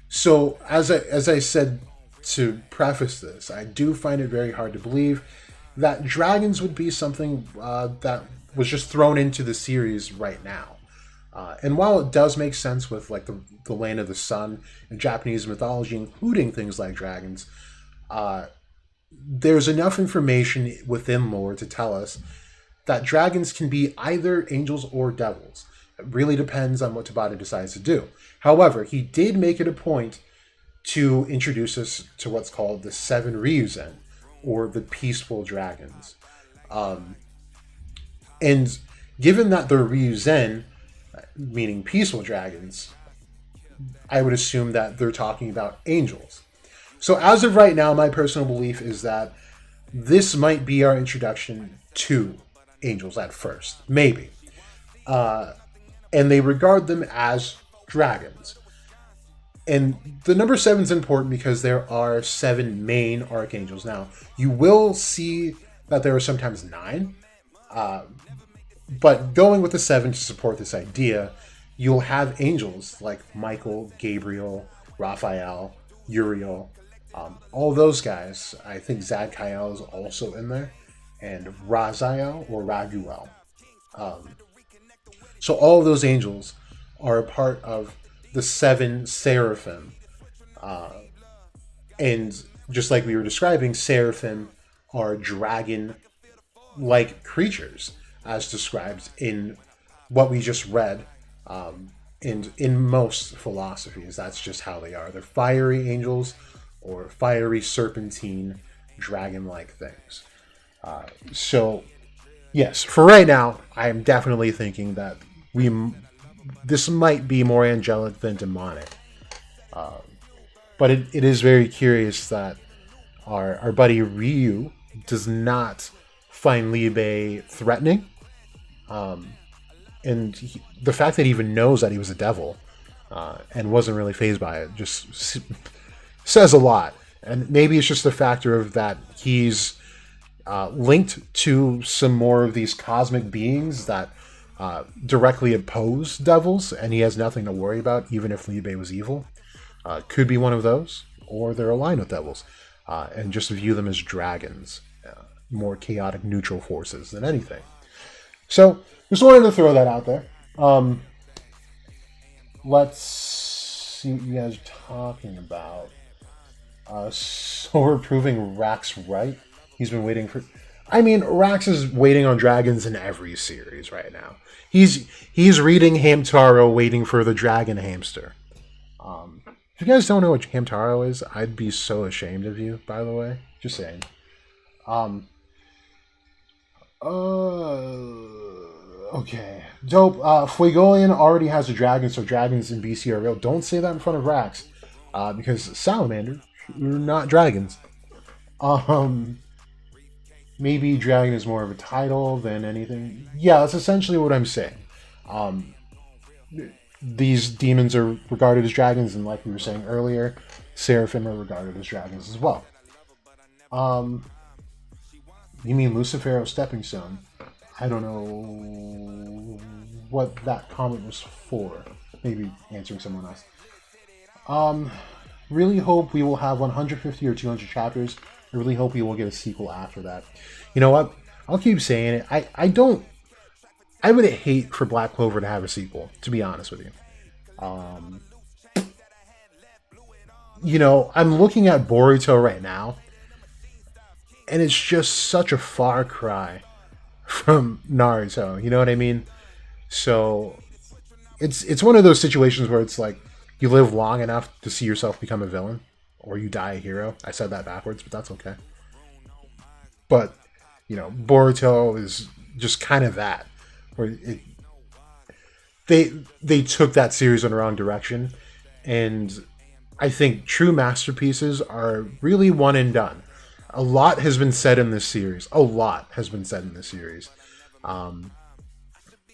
So as I said to preface this, I do find it very hard to believe that dragons would be something that was just thrown into the series right now. And while it does make sense with like the land of the sun and Japanese mythology, including things like dragons, there's enough information within lore to tell us that dragons can be either angels or devils. It really depends on what Tabata decides to do. However, he did make it a point to introduce us to what's called the Seven Ryuzen, or the Peaceful Dragons. And given that they're Ryuzen, meaning peaceful dragons, I would assume that they're talking about angels. So as of right now, my personal belief is that this might be our introduction to angels at first. Maybe. And they regard them as dragons. And the number 7 is important because there are 7 main archangels. Now, you will see that there are sometimes 9. But going with the 7 to support this idea, you'll have angels like Michael, Gabriel, Raphael, Uriel, all those guys. I think Zadkiel is also in there, and Raziel or Raguel. So all of those angels are a part of the 7 Seraphim. And just like we were describing, Seraphim are dragon-like creatures, as described in what we just read. And in most philosophies, that's just how they are. They're fiery angels or fiery serpentine dragon-like things. So, yes, for right now, I am definitely thinking that this might be more angelic than demonic. But it is very curious that our buddy Ryu does not find Liu threatening. And the fact that he even knows that he was a devil and wasn't really fazed by it just says a lot. And maybe it's just a factor of that he's linked to some more of these cosmic beings that directly oppose devils, and he has nothing to worry about, even if Liu was evil. Could be one of those, or they're aligned with devils, and just view them as dragons, more chaotic neutral forces than anything. So, just wanted to throw that out there. Let's see what you guys are talking about. So we're proving Rax right. He's been waiting for... I mean, Rax is waiting on dragons in every series right now. He's reading Hamtaro, waiting for the dragon hamster. If you guys don't know what Hamtaro is, I'd be so ashamed of you, by the way. Just saying. Okay. Dope. Fuegolian already has a dragon, so dragons in BC are real. Don't say that in front of Rax. Because salamanders are not dragons. Maybe dragon is more of a title than anything. Yeah, that's essentially what I'm saying. These demons are regarded as dragons, and like we were saying earlier, Seraphim are regarded as dragons as well. You mean Lucifero's stepping stone? I don't know what that comment was for. Maybe answering someone else. Really hope we will have 150 or 200 chapters. I really hope we will get a sequel after that. You know what? I'll keep saying it. I would hate for Black Clover to have a sequel, to be honest with you. You know, I'm looking at Boruto right now, and it's just such a far cry from Naruto. You know what I mean? So it's one of those situations where it's like you live long enough to see yourself become a villain, or you die a hero. I said that backwards, but that's okay. But you know, Boruto is just kind of that, where they took that series in the wrong direction, and I think true masterpieces are really one and done. A lot has been said in this series.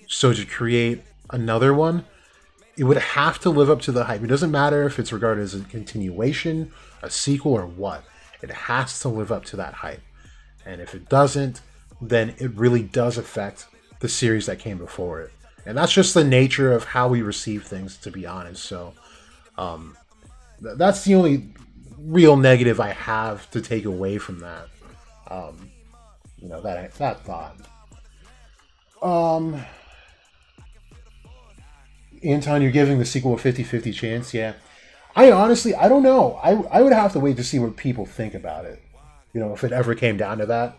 So to create another one, it would have to live up to the hype. It doesn't matter if it's regarded as a continuation, a sequel, or what. It has to live up to that hype. And if it doesn't, then it really does affect the series that came before it. And that's just the nature of how we receive things, to be honest. So that's the only real negative I have to take away from that. You know, that thought. Anton, you're giving the sequel a 50-50 chance. Yeah. I don't know. I would have to wait to see what people think about it. You know, if it ever came down to that.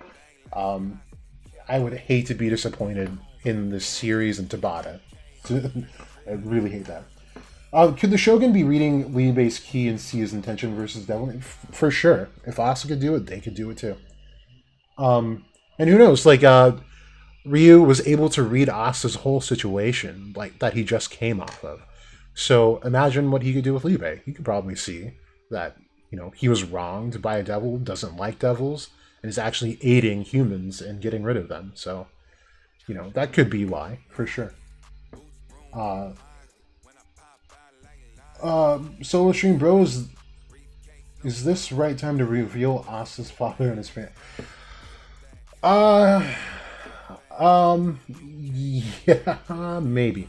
I would hate to be disappointed in this series and Tabata. I really hate that. Could the Shogun be reading Liube's key and see his intention versus Devil? For sure. If Asa could do it, they could do it too. And who knows? Like, Ryu was able to read Asa's whole situation, like that he just came off of. So imagine what he could do with Liu. He could probably see that, you know, he was wronged by a devil, doesn't like devils, and is actually aiding humans and getting rid of them. So, you know, that could be why, for sure. Solo Stream Bros, is this the right time to reveal Asa's father and his family? Yeah, maybe.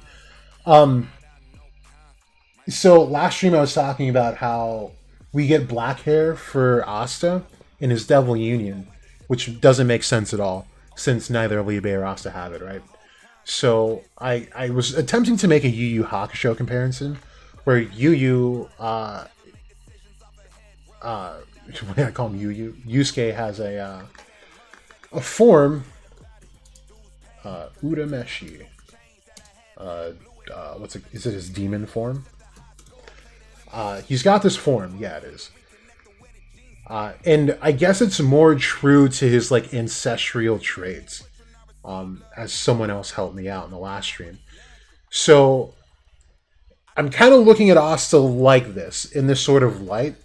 So last stream I was talking about how we get black hair for Asta in his Devil Union, which doesn't make sense at all, since neither Liu or Asta have it, right? So I was attempting to make a Yu Yu Hakusho comparison, where Yu Yu I call him Yusuke has a form, Urameshi. Is it his demon form? He's got this form. Yeah, it is. And I guess it's more true to his like ancestral traits. As someone else helped me out in the last stream. So I'm kind of looking at Asta like this, in this sort of light,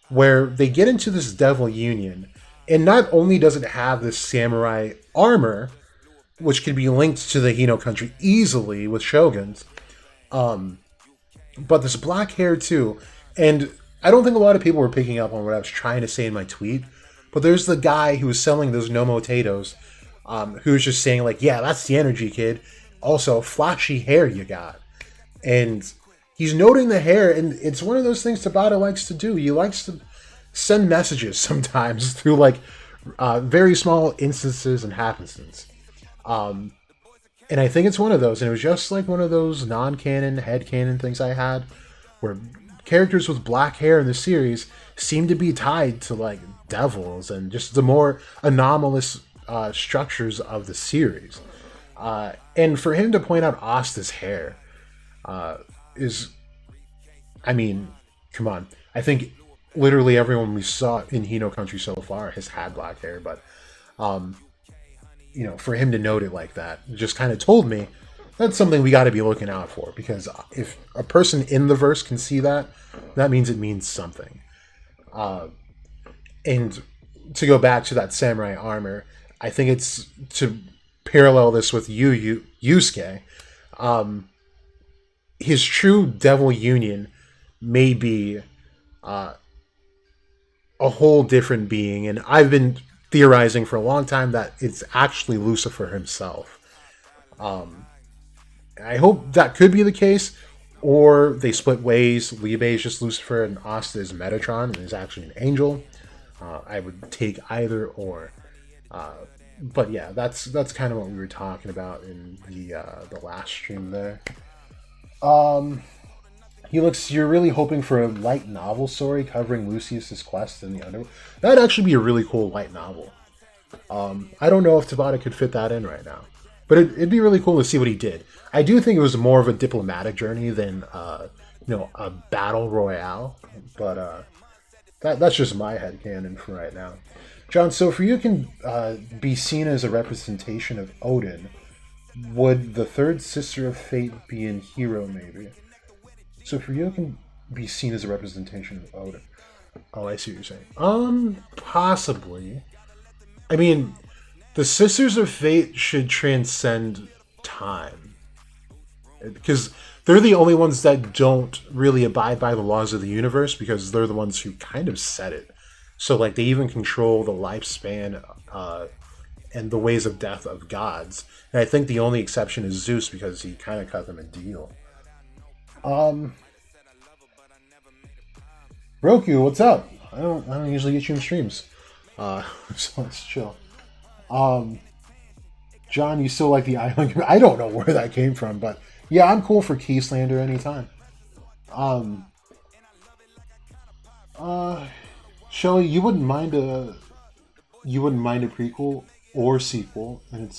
where they get into this devil union, and not only does it have this samurai armor, which can be linked to the Hino country easily with shoguns, but this black hair too. And I don't think a lot of people were picking up on what I was trying to say in my tweet, but there's the guy who was selling those no potatoes, who's just saying like, yeah, that's the energy, kid. Also, flashy hair you got. And he's noting the hair, and it's one of those things Tabata likes to do. He likes to send messages sometimes through like very small instances and happenstance. And I think it's one of those, and it was just like one of those non-canon, head-canon things I had, where characters with black hair in the series seem to be tied to like devils and just the more anomalous structures of the series. And for him to point out Asta's hair is, I mean, come on. I think literally everyone we saw in Hino Country so far has had black hair, but you know, for him to note it like that just kind of told me that's something we got to be looking out for, because if a person in the verse can see that, that means it means something. And to go back to that samurai armor, I think it's to parallel this with Yusuke. His true devil union may be a whole different being, and I've been theorizing for a long time that it's actually Lucifer himself. I hope that could be the case, or they split ways. Liebe is just Lucifer, and Asta is Metatron, and is actually an angel. I would take either or. But yeah, that's kind of what we were talking about in the last stream there. You're really hoping for a light novel story covering Lucius's quest in the underworld. That'd actually be a really cool light novel. I don't know if Tabata could fit that in right now, but it'd be really cool to see what he did. I do think it was more of a diplomatic journey than a battle royale, but that's just my headcanon for right now. John, so for you can be seen as a representation of Odin, would the third sister of fate be in Hero, maybe? So for you can be seen as a representation of Odin. Oh, I see what you're saying. Possibly. I mean, the Sisters of Fate should transcend time, because they're the only ones that don't really abide by the laws of the universe, because they're the ones who kind of set it. So, like, they even control the lifespan and the ways of death of gods. And I think the only exception is Zeus, because he kind of cut them a deal. Roku, what's up? I don't usually get you in streams. So let's chill. John, you still like the island? I don't know where that came from, but yeah, I'm cool for Keyslander anytime. Shelly, you wouldn't mind a prequel or sequel, and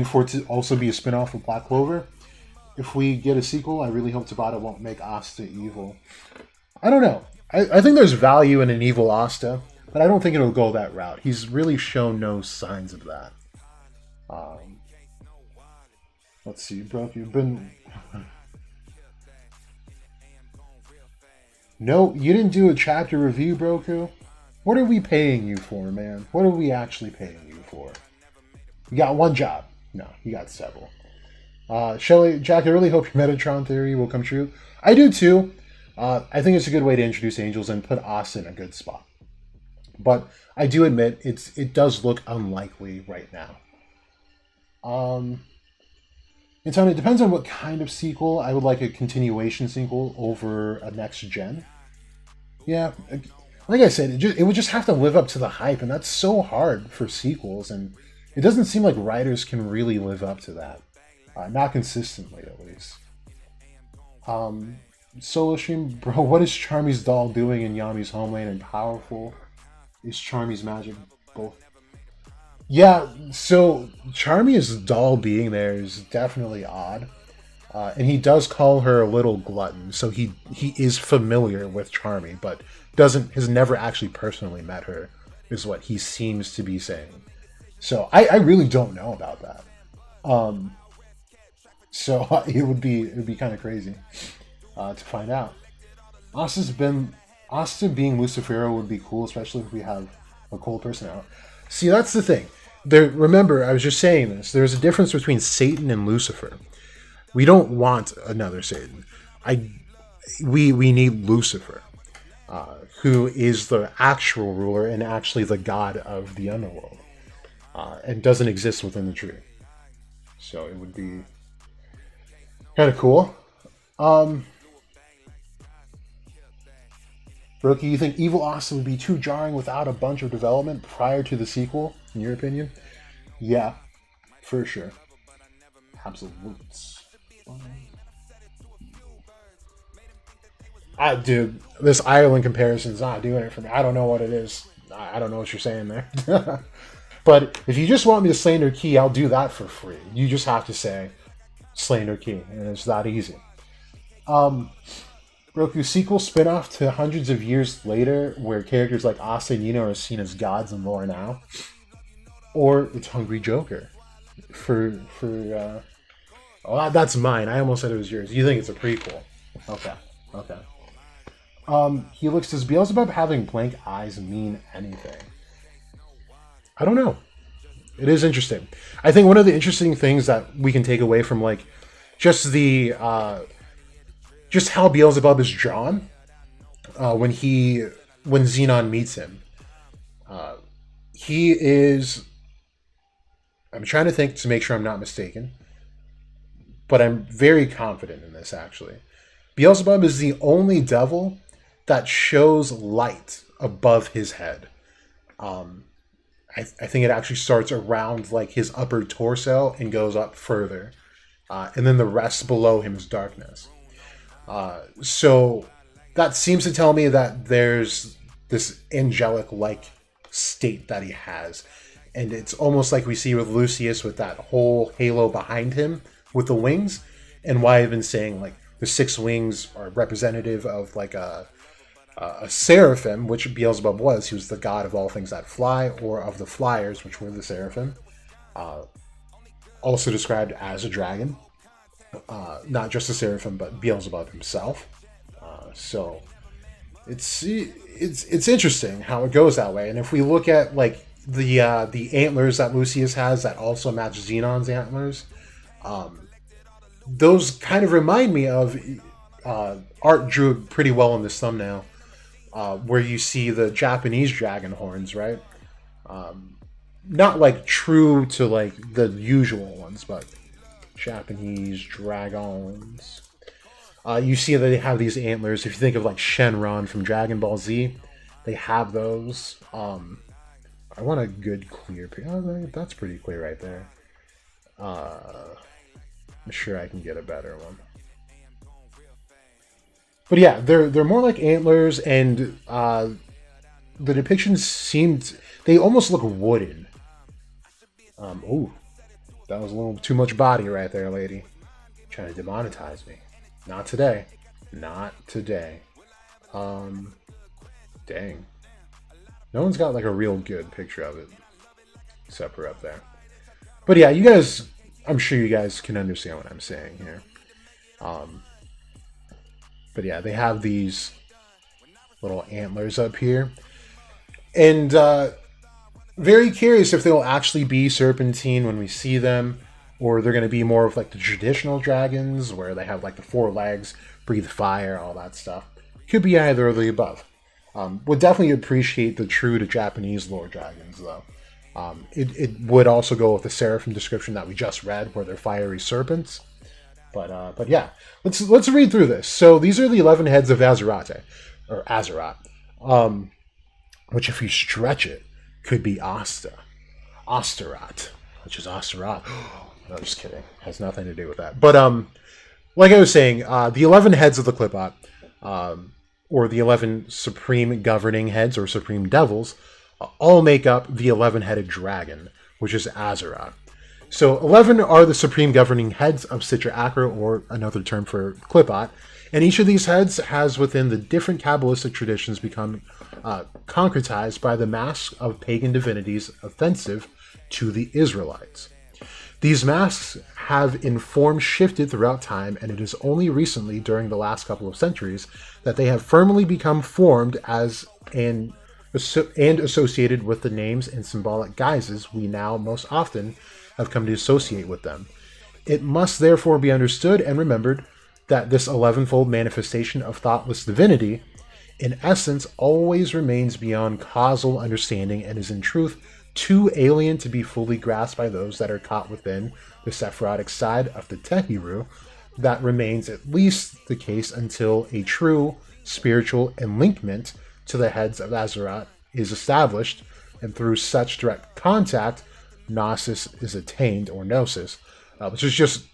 for it to also be a spin-off of Black Clover. If we get a sequel, I really hope Tabata won't make Asta evil. I don't know. I think there's value in an evil Asta, but I don't think it'll go that route. He's really shown no signs of that. Let's see, bro. You've been... No, you didn't do a chapter review, Broku. What are we paying you for, man? What are we actually paying you for? You got one job. No, you got several. Shelly, Jack, I really hope your Metatron theory will come true. I do too. I think it's a good way to introduce angels and put Asta in a good spot. But I do admit it does look unlikely right now. And so it depends on what kind of sequel. I would like a continuation sequel over a next gen. Yeah, like I said, it would just have to live up to the hype, and that's so hard for sequels, and it doesn't seem like writers can really live up to that. Not consistently, at least. Solo stream, bro. What is Charmy's doll doing in Yami's homeland? And powerful is Charmy's magic both? Yeah, so Charmy's doll being there is definitely odd. And he does call her a little glutton, so he is familiar with Charmy, but has never actually personally met her, is what he seems to be saying. So I really don't know about that. So it would be kind of crazy to find out. Asta being Lucifero would be cool, especially if we have a cold person out. See, that's the thing. Remember, I was just saying this. There's a difference between Satan and Lucifer. We don't want another Satan. We need Lucifer, who is the actual ruler and actually the god of the underworld, and doesn't exist within the tree. So it would be kind of cool. Brookie, you think Evil Austin would be too jarring without a bunch of development prior to the sequel, in your opinion? Yeah, for sure. Absolutes. Dude, this Ireland comparison's not doing it for me. I don't know what it is. I don't know what you're saying there. But if you just want me to slander Key, I'll do that for free. You just have to say slander Key, and it's that easy. Roku sequel spin-off to hundreds of years later, where characters like Asta and Nino are seen as gods in lore now, or it's Hungry Joker. Oh, that's mine. I almost said it was yours. You think it's a prequel? Okay. Helix, does Beelzebub having blank eyes mean anything? I don't know. It is interesting. I think one of the interesting things that we can take away from like just just how Beelzebub is drawn when Xenon meets him. He is. I'm trying to think to make sure I'm not mistaken, but I'm very confident in this actually. Beelzebub is the only devil that shows light above his head. I think it actually starts around like his upper torso and goes up further. And then the rest below him is darkness. So that seems to tell me that there's this angelic-like state that he has. And it's almost like we see with Lucius with that whole halo behind him with the wings. And why I've been saying like the 6 wings are representative of like a Seraphim, which Beelzebub was. He was the god of all things that fly, or of the flyers, which were the Seraphim. Also described as a dragon. Not just a Seraphim, but Beelzebub himself. So it's interesting how it goes that way. And if we look at like the antlers that Lucius has that also match Xenon's antlers, those kind of remind me of Art drew it pretty well in this thumbnail, where you see the Japanese dragon horns, right? Not like true to like the usual ones, but Japanese dragons. You see that they have these antlers. If you think of like Shenron from Dragon Ball Z, they have those. I want a good clear picture. Oh, that's pretty clear right there. I'm sure I can get a better one. But yeah, they're more like antlers, and the depictions they almost look wooden. Oh, that was a little too much body right there, lady. Trying to demonetize me. Not today. Not today. Dang. No one's got like a real good picture of it. Except for up there. But yeah, you guys, I'm sure you guys can understand what I'm saying here. But yeah, they have these little antlers up here. And very curious if they'll actually be serpentine when we see them, or they're going to be more of like the traditional dragons where they have like the 4 legs, breathe fire, all that stuff. Could be either of the above. Would definitely appreciate the true to Japanese lore dragons though. It would also go with the Seraphim description that we just read, where they're fiery serpents. But yeah, let's read through this. So these are the 11 heads of Astaroth, which if you stretch it, could be Astaroth, which is Astaroth. No, just kidding. Has nothing to do with that. But like I was saying, the 11 heads of the Qliphoth, or the 11 supreme governing heads or supreme devils, all make up the 11-headed dragon, which is Astaroth. So 11 are the supreme governing heads of Sitra Achra, or another term for Qliphoth, and each of these heads has within the different Kabbalistic traditions become concretized by the masks of pagan divinities offensive to the Israelites. These masks have in form shifted throughout time, and it is only recently, during the last couple of centuries, that they have firmly become formed as and associated with the names and symbolic guises we now most often have come to associate with them. It must therefore be understood and remembered that this 11-fold manifestation of thoughtless divinity, in essence, always remains beyond causal understanding and is in truth too alien to be fully grasped by those that are caught within the Sephirotic side of the Tehiru. That remains at least the case until a true spiritual enlinkment to the heads of Astaroth is established, and through such direct contact, gnosis is attained, or gnosis, which is just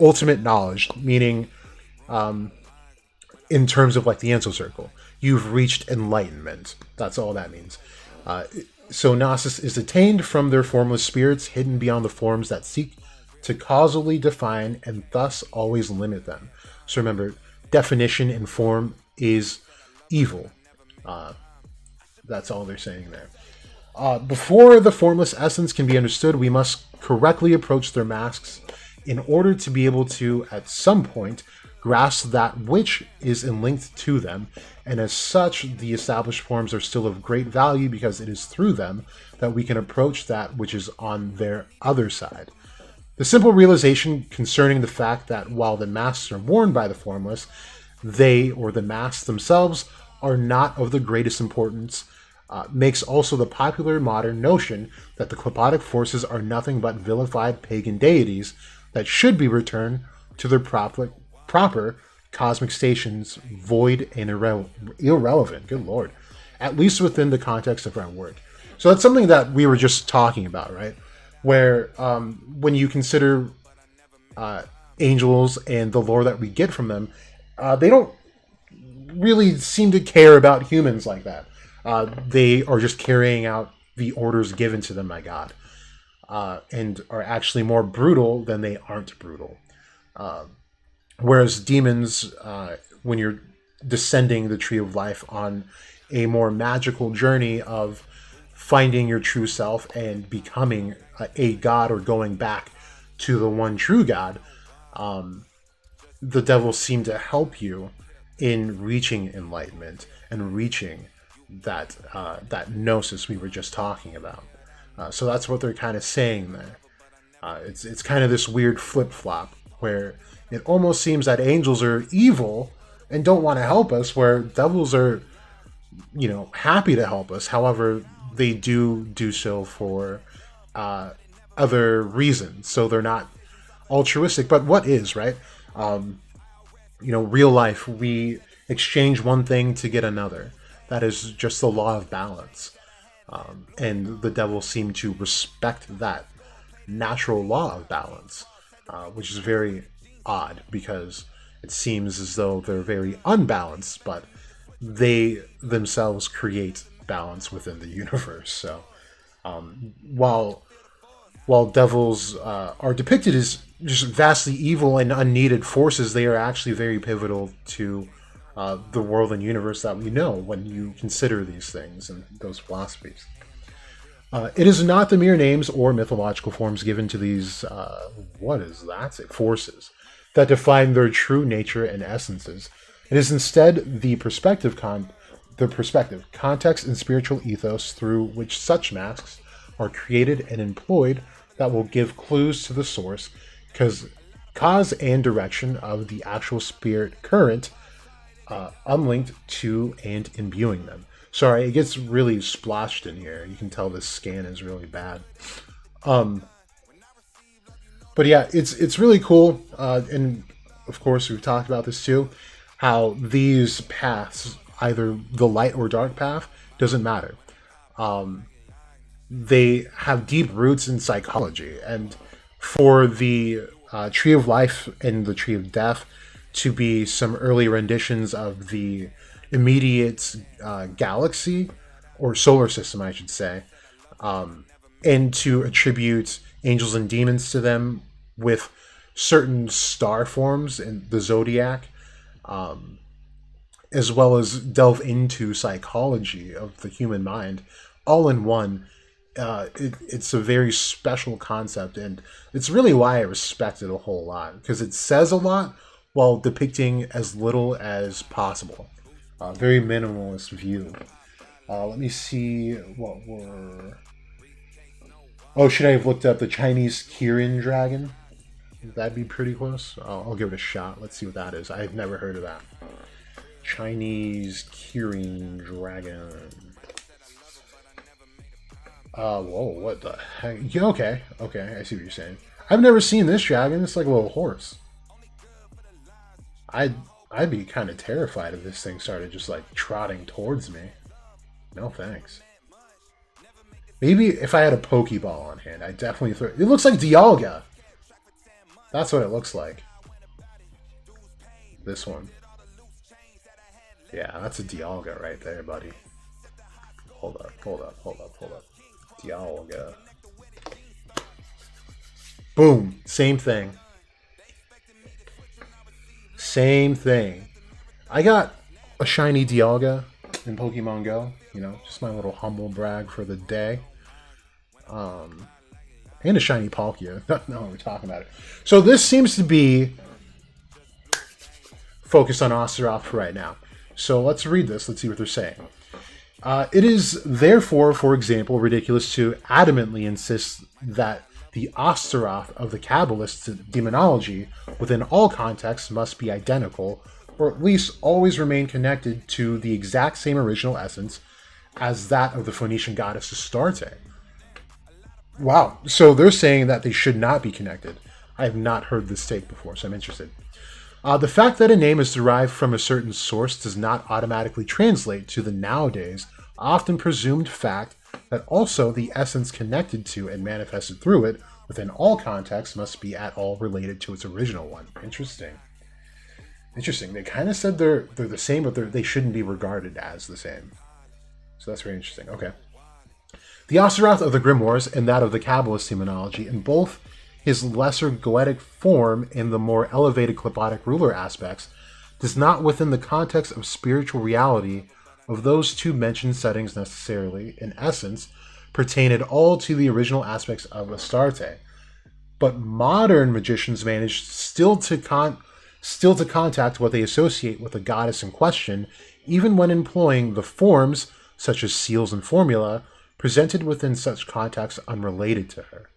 ultimate knowledge, meaning in terms of like the Enso Circle, you've reached enlightenment. That's all that means. So gnosis is attained from their formless spirits hidden beyond the forms that seek to causally define and thus always limit them. So remember, definition and form is evil. That's all they're saying there. Before the formless essence can be understood, we must correctly approach their masks in order to be able to, at some point, grasp that which is linked to them, and as such, the established forms are still of great value because it is through them that we can approach that which is on their other side. The simple realization concerning the fact that while the masks are worn by the formless, they, or the masks themselves, are not of the greatest importance, makes also the popular modern notion that the Qliphotic forces are nothing but vilified pagan deities that should be returned to their proper cosmic stations, void and irrelevant. Good lord. At least within the context of our work. So that's something that we were just talking about, right? Where when you consider angels and the lore that we get from them, they don't really seem to care about humans like that. They are just carrying out the orders given to them by God, and are actually more brutal than they aren't brutal. Whereas demons, when you're descending the tree of life on a more magical journey of finding your true self and becoming a god, or going back to the one true God, the devils seem to help you in reaching enlightenment and reaching that gnosis we were just talking about. So that's what they're kind of saying there. It's kind of this weird flip-flop where it almost seems that angels are evil and don't want to help us, where devils are, happy to help us. However, they do so for other reasons. So they're not altruistic. But what is, right? Real life, we exchange one thing to get another. That is just the law of balance. And the devils seem to respect that natural law of balance, which is very odd, because it seems as though they're very unbalanced, but they themselves create balance within the universe. So while devils are depicted as just vastly evil and unneeded forces, they are actually very pivotal to the world and universe that we know when you consider these things and those philosophies. It is not the mere names or mythological forms given to these forces that define their true nature and essences. It is instead the perspective, context, and spiritual ethos through which such masks are created and employed that will give clues to the source, cause and direction of the actual spirit current, unlinked to and imbuing them. Sorry, it gets really splotched in here. You can tell this scan is really bad. But yeah, it's really cool. And of course, we've talked about this too, how these paths, either the light or dark path, doesn't matter. They have deep roots in psychology. And for the Tree of Life and the Tree of Death, to be some early renditions of the immediate galaxy, or solar system, I should say, and to attribute angels and demons to them with certain star forms in the zodiac, as well as delve into psychology of the human mind, all in one. It's a very special concept, and it's really why I respect it a whole lot, because it says a lot while depicting as little as possible. Very minimalist view. Let me see what were... Oh, should I have looked up the Chinese Kirin dragon? That'd be pretty close. I'll give it a shot. Let's see what that is. I've never heard of that. Chinese Kirin dragon. Whoa, what the heck? Yeah, okay, I see what you're saying. I've never seen this dragon. It's like a little horse. I'd be kind of terrified if this thing started just like trotting towards me. No thanks. Maybe if I had a Pokeball on hand, I'd definitely throw it. It looks like Dialga. That's what it looks like. This one. Yeah, that's a Dialga right there, buddy. Hold up. Dialga. Boom. Same thing. I got a shiny Dialga in Pokemon Go. You know, just my little humble brag for the day. And a shiny Palkia. No, we're talking about it. So this seems to be focused on Astaroth for right now. So let's read this. Let's see what they're saying. It is therefore, for example, ridiculous to adamantly insist that the Astaroth of the Kabbalists' demonology within all contexts must be identical, or at least always remain connected to the exact same original essence as that of the Phoenician goddess Astarte. Wow, so they're saying that they should not be connected. I have not heard this take before, so I'm interested. The fact that a name is derived from a certain source does not automatically translate to the nowadays often presumed fact that also the essence connected to and manifested through it within all contexts must be at all related to its original one. Interesting. They kind of said they're the same, but they shouldn't be regarded as the same. So that's very interesting. Okay. The Astaroth of the Grimoires and that of the Kabbalist demonology, in both his lesser goetic form and the more elevated Qlipotic ruler aspects, does not within the context of spiritual reality of those two mentioned settings necessarily, in essence, pertain at all to the original aspects of Astarte. But modern magicians manage still to contact what they associate with the goddess in question, even when employing the forms, such as seals and formula, presented within such contexts unrelated to her.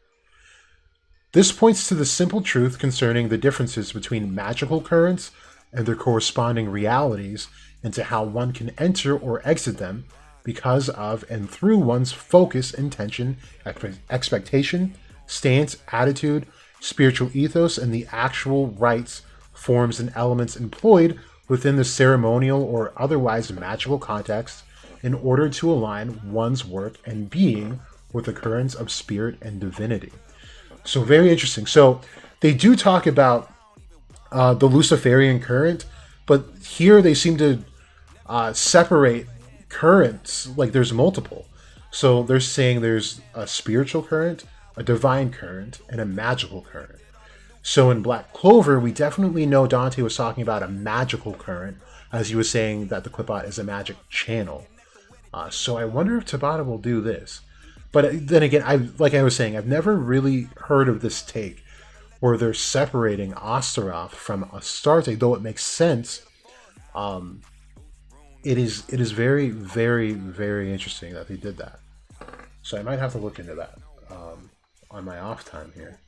This points to the simple truth concerning the differences between magical currents and their corresponding realities, and to how one can enter or exit them because of and through one's focus, intention, expectation, stance, attitude, spiritual ethos, and the actual rites, forms, and elements employed within the ceremonial or otherwise magical context in order to align one's work and being with the currents of spirit and divinity. So very interesting. So they do talk about the Luciferian current, but here they seem to separate currents, like there's multiple. So they're saying there's a spiritual current, a divine current, and a magical current. So in Black Clover, we definitely know Dante was talking about a magical current, as he was saying that the Qlipot is a magic channel. So I wonder if Tabata will do this. But then again, like I was saying, I've never really heard of this take where they're separating Astaroth from Astarte, though it makes sense. It is very, very, very interesting that they did that. So I might have to look into that on my off time here.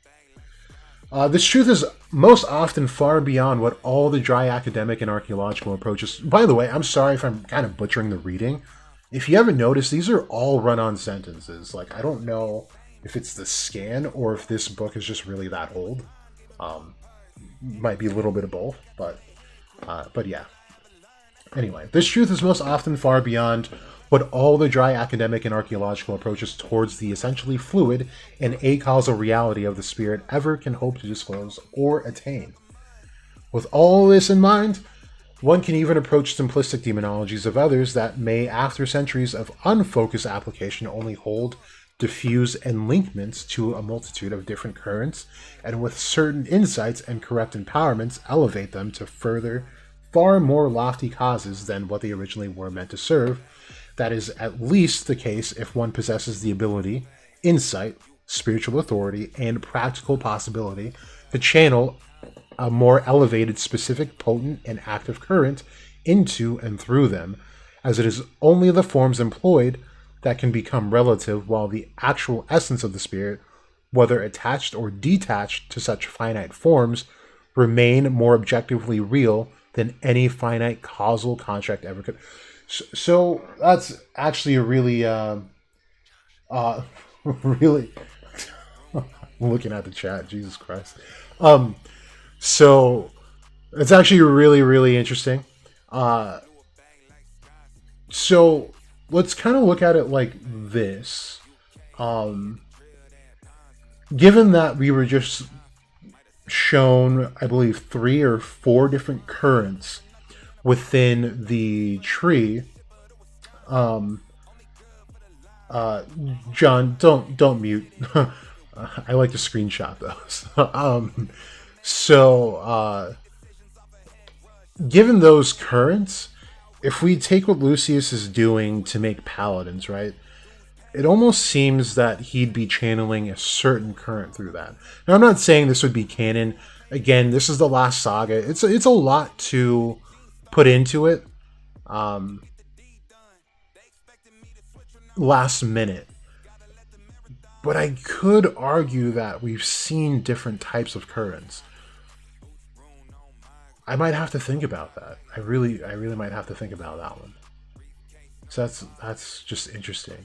This truth is most often far beyond what all the dry academic and archaeological approaches... By the way, I'm sorry if I'm kind of butchering the reading. If you haven't noticed, these are all run-on sentences. Like, I don't know if it's the scan or if this book is just really that old. Might be a little bit of both, but yeah. Anyway, this truth is most often far beyond what all the dry academic and archaeological approaches towards the essentially fluid and acausal reality of the spirit ever can hope to disclose or attain. With all this in mind, one can even approach simplistic demonologies of others that may, after centuries of unfocused application, only hold diffuse enlinkments to a multitude of different currents, and with certain insights and correct empowerments, elevate them to further, far more lofty causes than what they originally were meant to serve. That is at least the case if one possesses the ability, insight, spiritual authority, and practical possibility to channel a more elevated, specific, potent, and active current into and through them, as it is only the forms employed that can become relative, while the actual essence of the spirit, whether attached or detached to such finite forms, remain more objectively real than any finite causal contract ever could. So that's actually a really, really, looking at the chat, Jesus Christ. So it's actually really, really interesting. So let's kind of look at it like this. Given that we were just shown, I believe, 3 or 4 different currents within the tree. John, don't mute. I like to screenshot those. Given those currents, if we take what Lucius is doing to make paladins, right? It almost seems that he'd be channeling a certain current through that. Now, I'm not saying this would be canon. Again, this is the last saga. It's a lot to put into it. Last minute. But I could argue that we've seen different types of currents. I might have to think about that. I really might have to think about that one. So that's just interesting.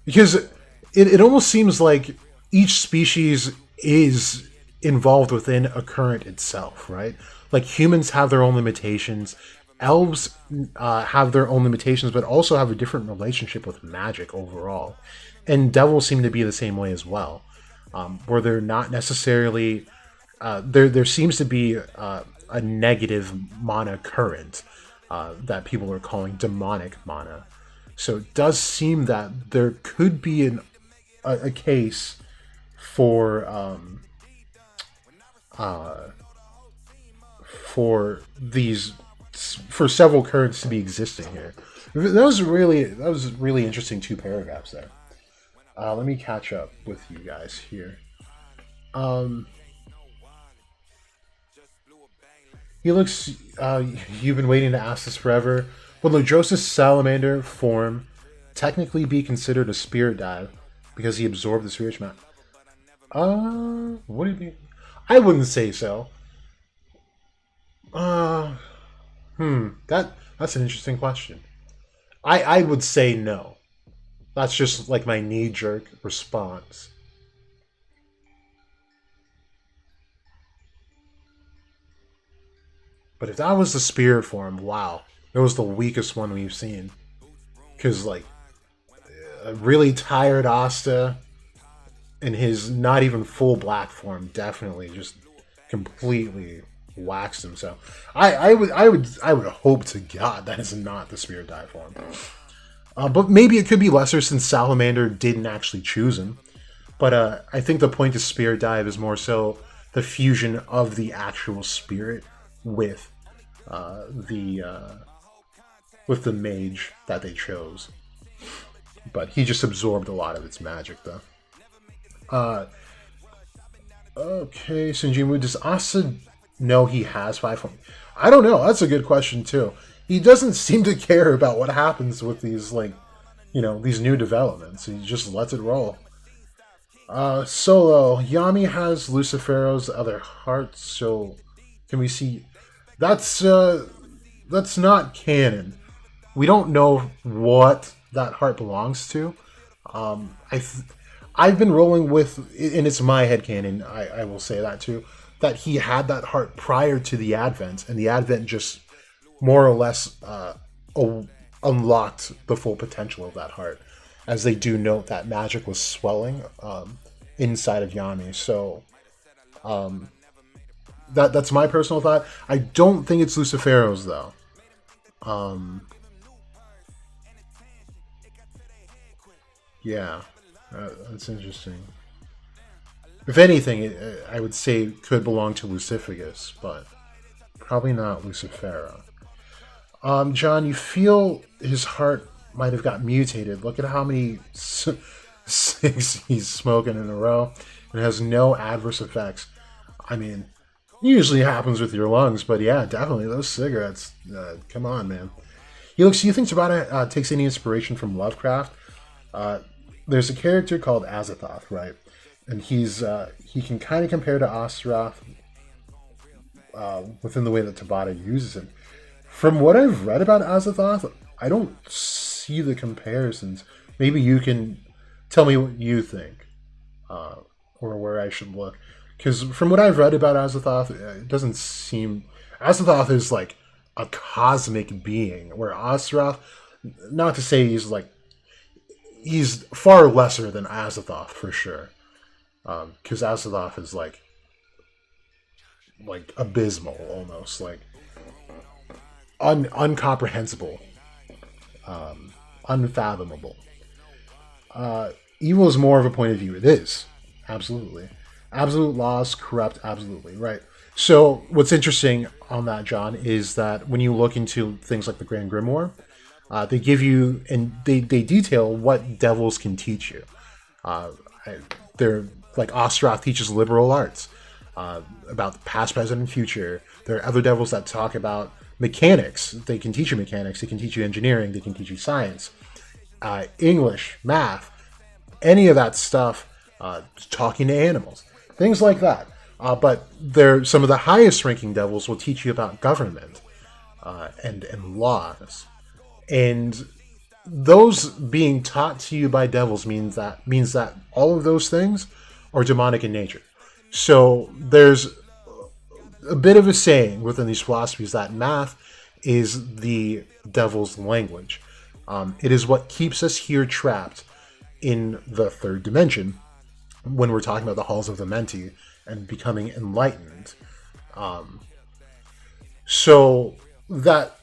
Because it almost seems like each species is involved within a current itself, right? Like humans have their own limitations. Elves have their own limitations, but also have a different relationship with magic overall. And devils seem to be the same way as well, where they're not necessarily... There seems to be a negative mana current that people are calling demonic mana. So it does seem that there could be a case for several currents to be existing here. That was really interesting 2 paragraphs there. Let me catch up with you guys here. He looks. You've been waiting to ask this forever. Would Ludrosis' salamander form technically be considered a spirit dive because he absorbed the spirit map? What do you mean? I wouldn't say so. That's an interesting question. I would say no. That's just like my knee-jerk response. But if that was the spirit form, wow. It was the weakest one we've seen. Because, like, a really tired Asta in his not even full black form definitely just completely waxed himself. I would hope to God that is not the spirit dive form. But maybe it could be lesser since Salamander didn't actually choose him. But I think the point of spirit dive is more so the fusion of the actual spirit with the mage that they chose. But he just absorbed a lot of its magic, though. Okay, Sinjimu, does Asa know he has 5? I don't know. That's a good question, too. He doesn't seem to care about what happens with these, these new developments. He just lets it roll. Solo, Yami has Lucifero's other heart, so can we see... That's not canon. We don't know what that heart belongs to. I've been rolling with, and it's my headcanon, I will say that too, that he had that heart prior to the Advent, and the Advent just more or less unlocked the full potential of that heart, as they do note that magic was swelling inside of Yami. So That's my personal thought. I don't think it's Lucifero's though. Yeah, that's interesting. If anything, I would say it could belong to Lucifergus, but probably not Lucifera. John, you feel his heart might have got mutated. Look at how many cigs he's smoking in a row, and has no adverse effects. I mean, usually happens with your lungs, but yeah, definitely those cigarettes. Come on, man. He thinks about it. Takes any inspiration from Lovecraft. There's a character called Azathoth, right? And he can kind of compare to Astaroth within the way that Tabata uses him. From what I've read about Azathoth, I don't see the comparisons. Maybe you can tell me what you think, or where I should look. Because from what I've read about Azathoth, it doesn't seem... Azathoth is like a cosmic being, where Astaroth, not to say he's far lesser than Azathoth for sure. Because Astaroth is like abysmal almost, like uncomprehensible, unfathomable. Evil is more of a point of view. It is, absolutely. Absolute laws corrupt, absolutely, right. So what's interesting on that, John, is that when you look into things like the Grand Grimoire, they give you, and they detail what devils can teach you. They're like Astaroth teaches liberal arts, about the past, present, and future. There are other devils that talk about mechanics. They can teach you mechanics. They can teach you engineering. They can teach you science, English, math, any of that stuff. Talking to animals, things like that. But some of the highest ranking devils will teach you about government and laws. And those being taught to you by devils means that all of those things are demonic in nature. So there's a bit of a saying within these philosophies that math is the devil's language. It is what keeps us here trapped in the third dimension when we're talking about the halls of the Menti and becoming enlightened. So that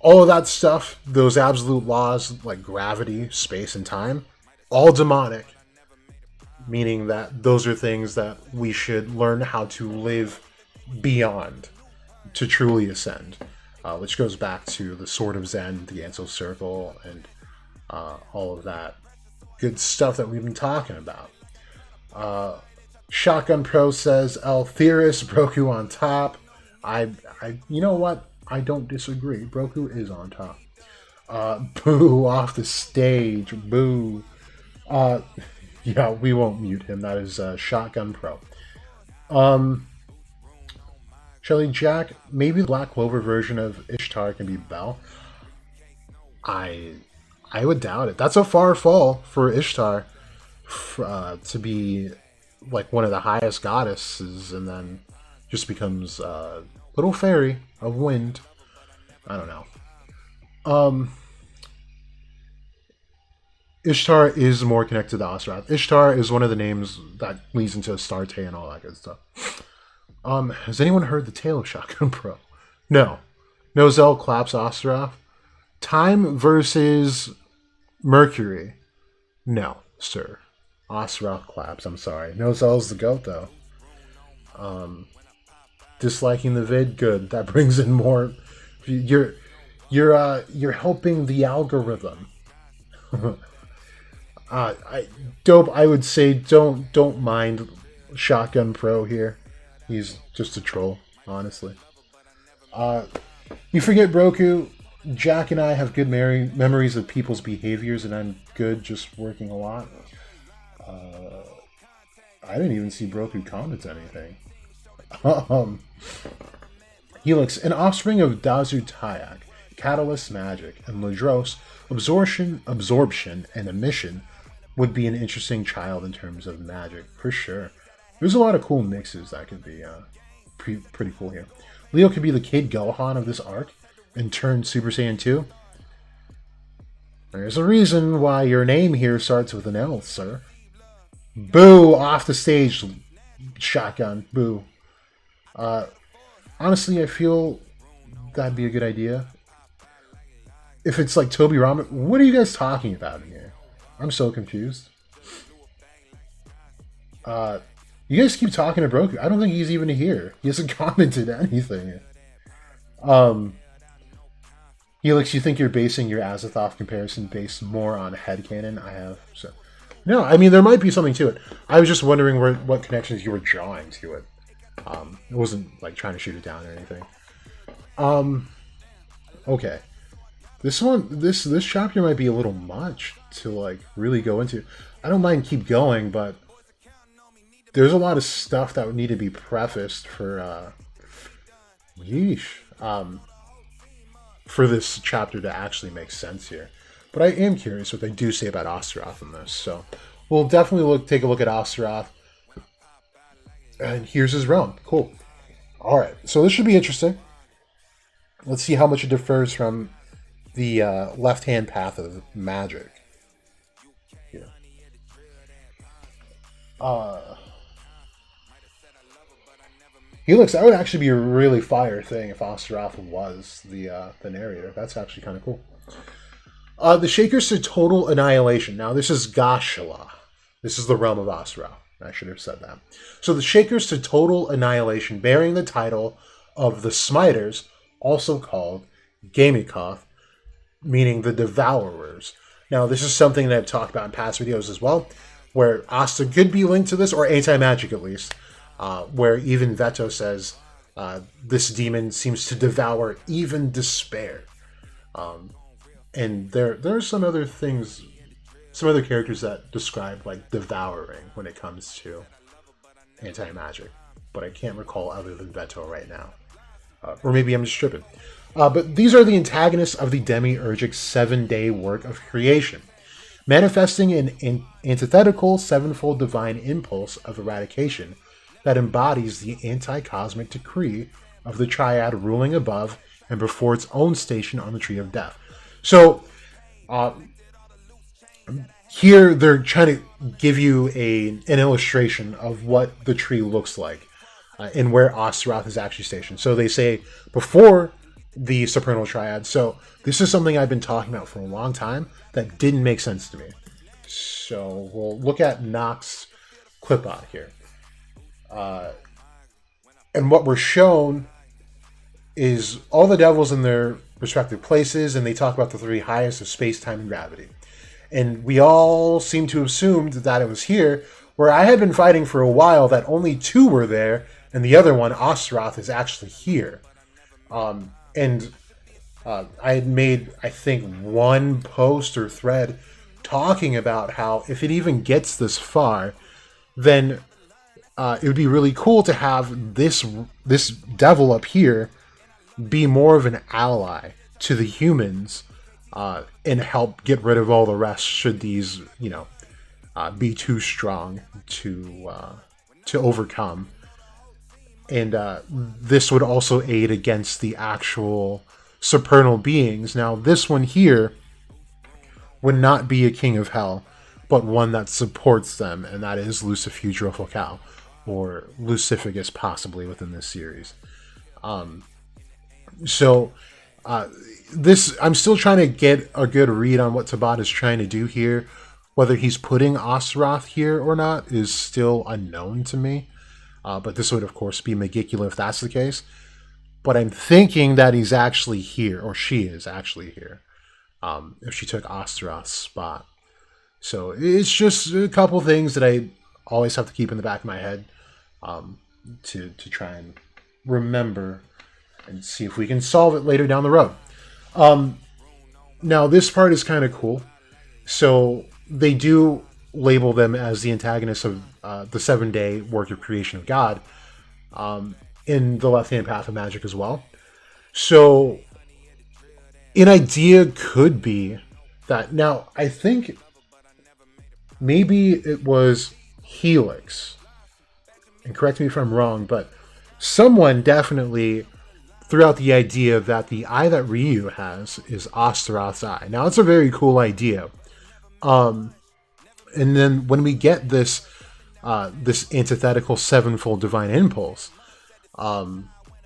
all of that stuff, those absolute laws like gravity, space, and time, all demonic, meaning that those are things that we should learn how to live beyond to truly ascend, which goes back to the Sword of Zen, the Ansel Circle, and all of that good stuff that we've been talking about. Shotgun Pro says, El Theorist, Broku on top. You know what? I don't disagree. Broku is on top. Boo off the stage. Boo. Yeah, we won't mute him. That is Shotgun Pro. Shelly Jack, maybe the Black Clover version of Ishtar can be Bel. I would doubt it. That's a far fall for Ishtar to be like one of the highest goddesses and then just becomes a little fairy of wind. I don't know. Ishtar is more connected to Astaroth. Ishtar is one of the names that leads into Astarte and all that good stuff. Has anyone heard the tale of Shotgun Pro? No. Nozel claps Astaroth. Time versus Mercury. No, sir. Astaroth claps. I'm sorry. Nozel's the goat, though. Disliking the vid, good. That brings in more. You're helping the algorithm. Dope. I would say don't mind Shotgun Pro here. He's just a troll, honestly. You forget Broku. Jack and I have good memories of people's behaviors, and I'm good just working a lot. I didn't even see Broku comment anything. Helix, an offspring of Dazu Tayak, Catalyst Magic, and Ladros, absorption, and emission would be an interesting child in terms of magic, for sure. There's a lot of cool mixes that could be pretty cool here. Leo could be the Kid Gohan of this arc and turn Super Saiyan 2. There's a reason why your name here starts with an L, sir. Boo! Off the stage, Shotgun. Boo. Honestly, I feel that'd be a good idea. If it's like Toby Ramen, what are you guys talking about in here? I'm so confused. You guys keep talking to Broku. I don't think he's even here. He hasn't commented anything. Helix, you think you're basing your Azathoth comparison based more on headcanon? I have. So, no, I mean, there might be something to it. I was just wondering what connections you were drawing to it. It wasn't like trying to shoot it down or anything. Okay. This chapter might be a little much to like really go into. I don't mind keep going, but there's a lot of stuff that would need to be prefaced for for this chapter to actually make sense here. But I am curious what they do say about Astaroth in this, so we'll definitely take a look at Astaroth. And here's his realm. Cool. All right, so this should be interesting. Let's see how much it differs from the left-hand path of magic. Here. Helix, that would actually be a really fire thing if Astaroth was the narrator. That's actually kind of cool. The Shakers to total annihilation. Now, this is Gashala. This is the realm of Astaroth. I should have said that. So the Shakers to total annihilation, bearing the title of the Smiters, also called Gamikoth, meaning the Devourers. Now, this is something that I've talked about in past videos as well, where Asta could be linked to this, or anti-magic at least, where even Veto says this demon seems to devour even despair. And there are some other things, some other characters that describe like devouring when it comes to anti-magic, but I can't recall other than Veto right now. Or maybe I'm just tripping. But these are the antagonists of the demiurgic 7-day work of creation, manifesting an antithetical sevenfold divine impulse of eradication that embodies the anti-cosmic decree of the triad ruling above and before its own station on the tree of death. So, here they're trying to give you an illustration of what the tree looks like and where Astaroth is actually stationed. So they say before the supernal triad. So this is something I've been talking about for a long time that didn't make sense to me. So we'll look at Nox Clipot here. And what we're shown is all the devils in their respective places, and they talk about the three highest of space, time, and gravity. And we all seem to have assumed that it was here, where I had been fighting for a while that only two were there, and the other one, Astaroth, is actually here. And I had made, I think, one post or thread talking about how if it even gets this far, then it would be really cool to have this devil up here be more of an ally to the humans and help get rid of all the rest should these, be too strong to overcome. And this would also aid against the actual supernal beings. Now, this one here would not be a king of hell, but one that supports them, and that is Lucifugro Focal, or Lucifagus possibly within this series. This, I'm still trying to get a good read on what Tabat is trying to do here. Whether he's putting Astaroth here or not is still unknown to me. But this would, of course, be Magicula if that's the case. But I'm thinking that he's actually here, or she is actually here, if she took Astaroth's spot. So it's just a couple things that I always have to keep in the back of my head to try and remember and see if we can solve it later down the road. Now, this part is kind of cool. So they do label them as the antagonists of the 7-day work of creation of God in the left-hand path of magic as well. So an idea could be that, now I think maybe it was Helix, and correct me if I'm wrong, but someone definitely threw out the idea that the eye that Ryu has is Astaroth's eye. Now, it's a very cool idea. And then when we get this this antithetical sevenfold divine impulse,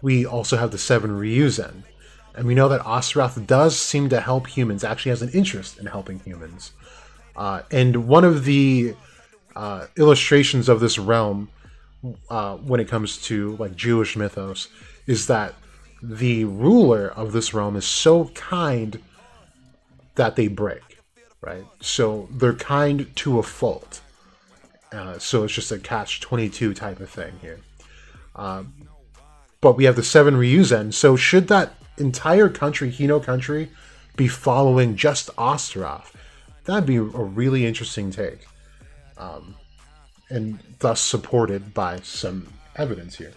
We also have the 7 Ryuzen. And we know that Astaroth does seem to help humans, actually has an interest in helping humans. And one of the illustrations of this realm, when it comes to like Jewish mythos, is that the ruler of this realm is so kind that they break, right? So they're kind to a fault. So it's just a catch-22 type of thing here. But we have the 7 Ryuzen, so should that entire country, Hino country, be following just Astaroth? That'd be a really interesting take. And thus supported by some evidence here.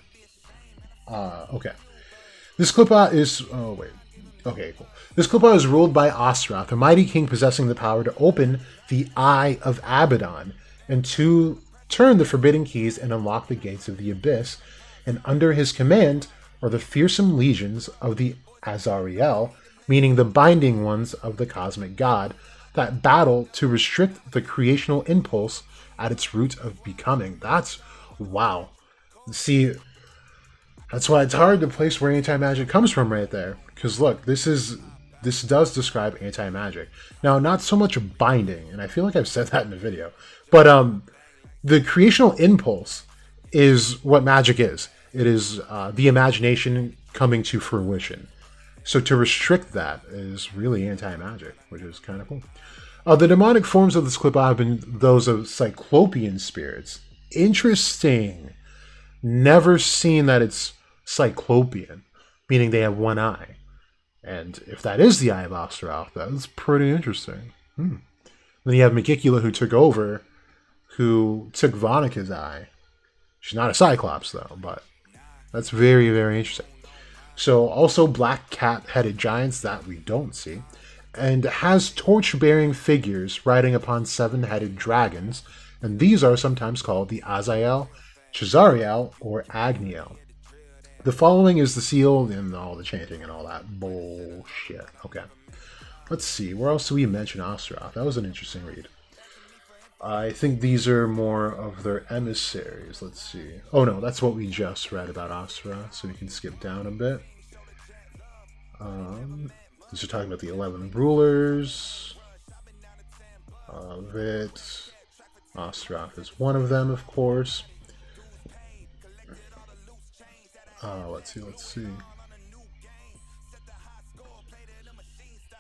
Okay. This Klippa is... Oh, wait. Okay, cool. This Klippa is ruled by Astaroth, a mighty king possessing the power to open the Eye of Abaddon and to turn the forbidden keys and unlock the gates of the abyss. And under his command are the fearsome legions of the Azariel, meaning the binding ones of the cosmic god, that battle to restrict the creational impulse at its root of becoming. That's... wow. See, that's why it's hard to place where anti-magic comes from right there. Because look, this does describe anti-magic. Now, not so much binding, and I feel like I've said that in the video, but the creational impulse is what magic is. It is the imagination coming to fruition. So to restrict that is really anti-magic, which is kind of cool. The demonic forms of this Klippa have been those of Cyclopean spirits. Interesting. Never seen that it's Cyclopean, meaning they have one eye. And if that is the Eye of Astaroth, that's pretty interesting. Then you have Megicula, who took over, who took Vonika's eye. She's not a Cyclops, though, but that's very, very interesting. So also black cat-headed giants that we don't see, and has torch-bearing figures riding upon 7-headed dragons, and these are sometimes called the Azael, Chazariel, or Agniel. The following is the seal and all the chanting and all that bullshit. Okay. Let's see. Where else do we mention Astaroth? That was an interesting read. I think these are more of their emissaries. Let's see. Oh no, that's what we just read about Astaroth, so we can skip down a bit. These are talking about the 11 rulers of it. Astaroth is one of them, of course. Let's see.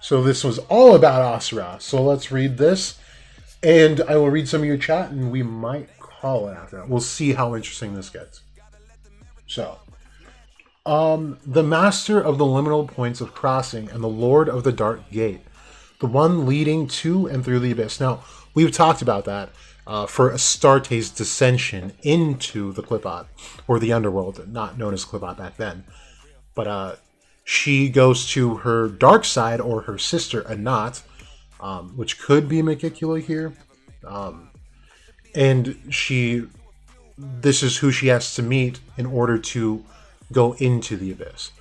So this was all about Astaroth. So let's read this. And I will read some of your chat, and we might call it after that. We'll see how interesting this gets. So, the master of the liminal points of crossing and the lord of the dark gate, the one leading to and through the abyss. Now, we've talked about that for Astarte's dissension into the Qliphoth, or the underworld, not known as Qliphoth back then. But she goes to her dark side, or her sister Anat, which could be Megicula here. And this is who she has to meet in order to go into the abyss.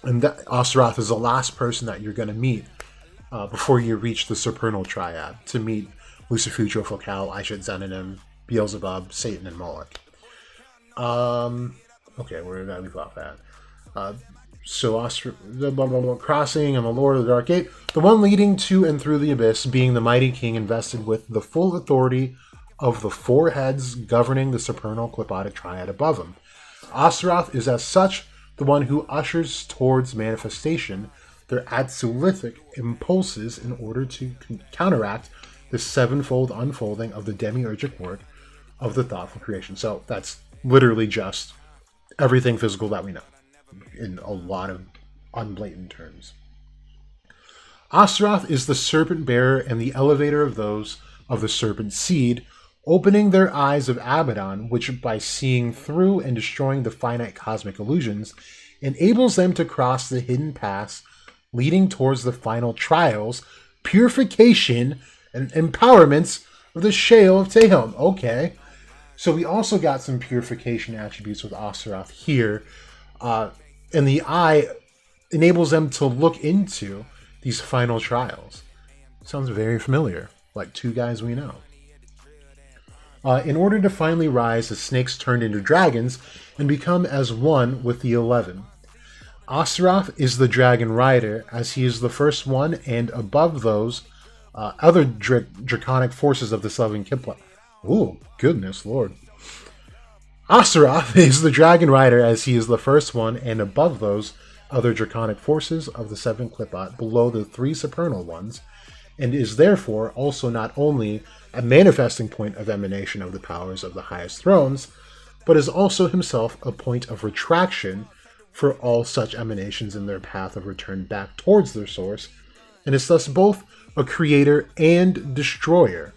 And Astaroth is the last person that you're going to meet before you reach the Supernal Triad, to meet Lucifucio, Focal, Aishat, Xenonym, Beelzebub, Satan, and Moloch. Okay, where did I leave off at? So crossing and the Lord of the Dark Gate, the one leading to and through the abyss, being the mighty king invested with the full authority of the 4 heads governing the supernal Qliphotic triad above him. Astaroth is as such the one who ushers towards manifestation their Adsalithic impulses in order to counteract the 7-fold unfolding of the demiurgic work of the thoughtful creation. So that's literally just everything physical that we know, in a lot of unblatant terms. Astaroth is the serpent bearer and the elevator of those of the serpent seed, opening their eyes of Abaddon, which by seeing through and destroying the finite cosmic illusions, enables them to cross the hidden paths leading towards the final trials, purification, and empowerments of the Sheol of Tehom. Okay, so we also got some purification attributes with Astaroth here. And the eye enables them to look into these final trials. Sounds very familiar, like 2 guys we know. in order to finally rise as snakes turned into dragons and become as one with the 11. Astaroth is the dragon rider, as he is the first one and above those other draconic forces of the 7 Qibla. Ooh, goodness lord. Astaroth is the dragon rider, as he is the first one and above those other draconic forces of the 7 Qibla below the 3 supernal ones, and is therefore also not only a manifesting point of emanation of the powers of the highest thrones, but is also himself a point of retraction for all such emanations in their path of return back towards their source, and is thus both a creator and destroyer,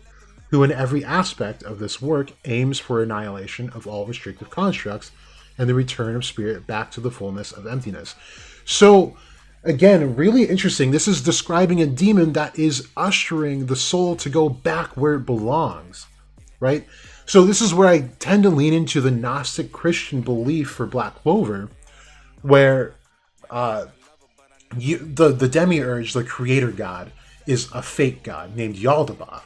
who in every aspect of this work aims for annihilation of all restrictive constructs and the return of spirit back to the fullness of emptiness. So, again, really interesting. This is describing a demon that is ushering the soul to go back where it belongs, right? So this is where I tend to lean into the Gnostic Christian belief for Black Clover, where the demiurge, the creator god, is a fake god named Yaldabaoth.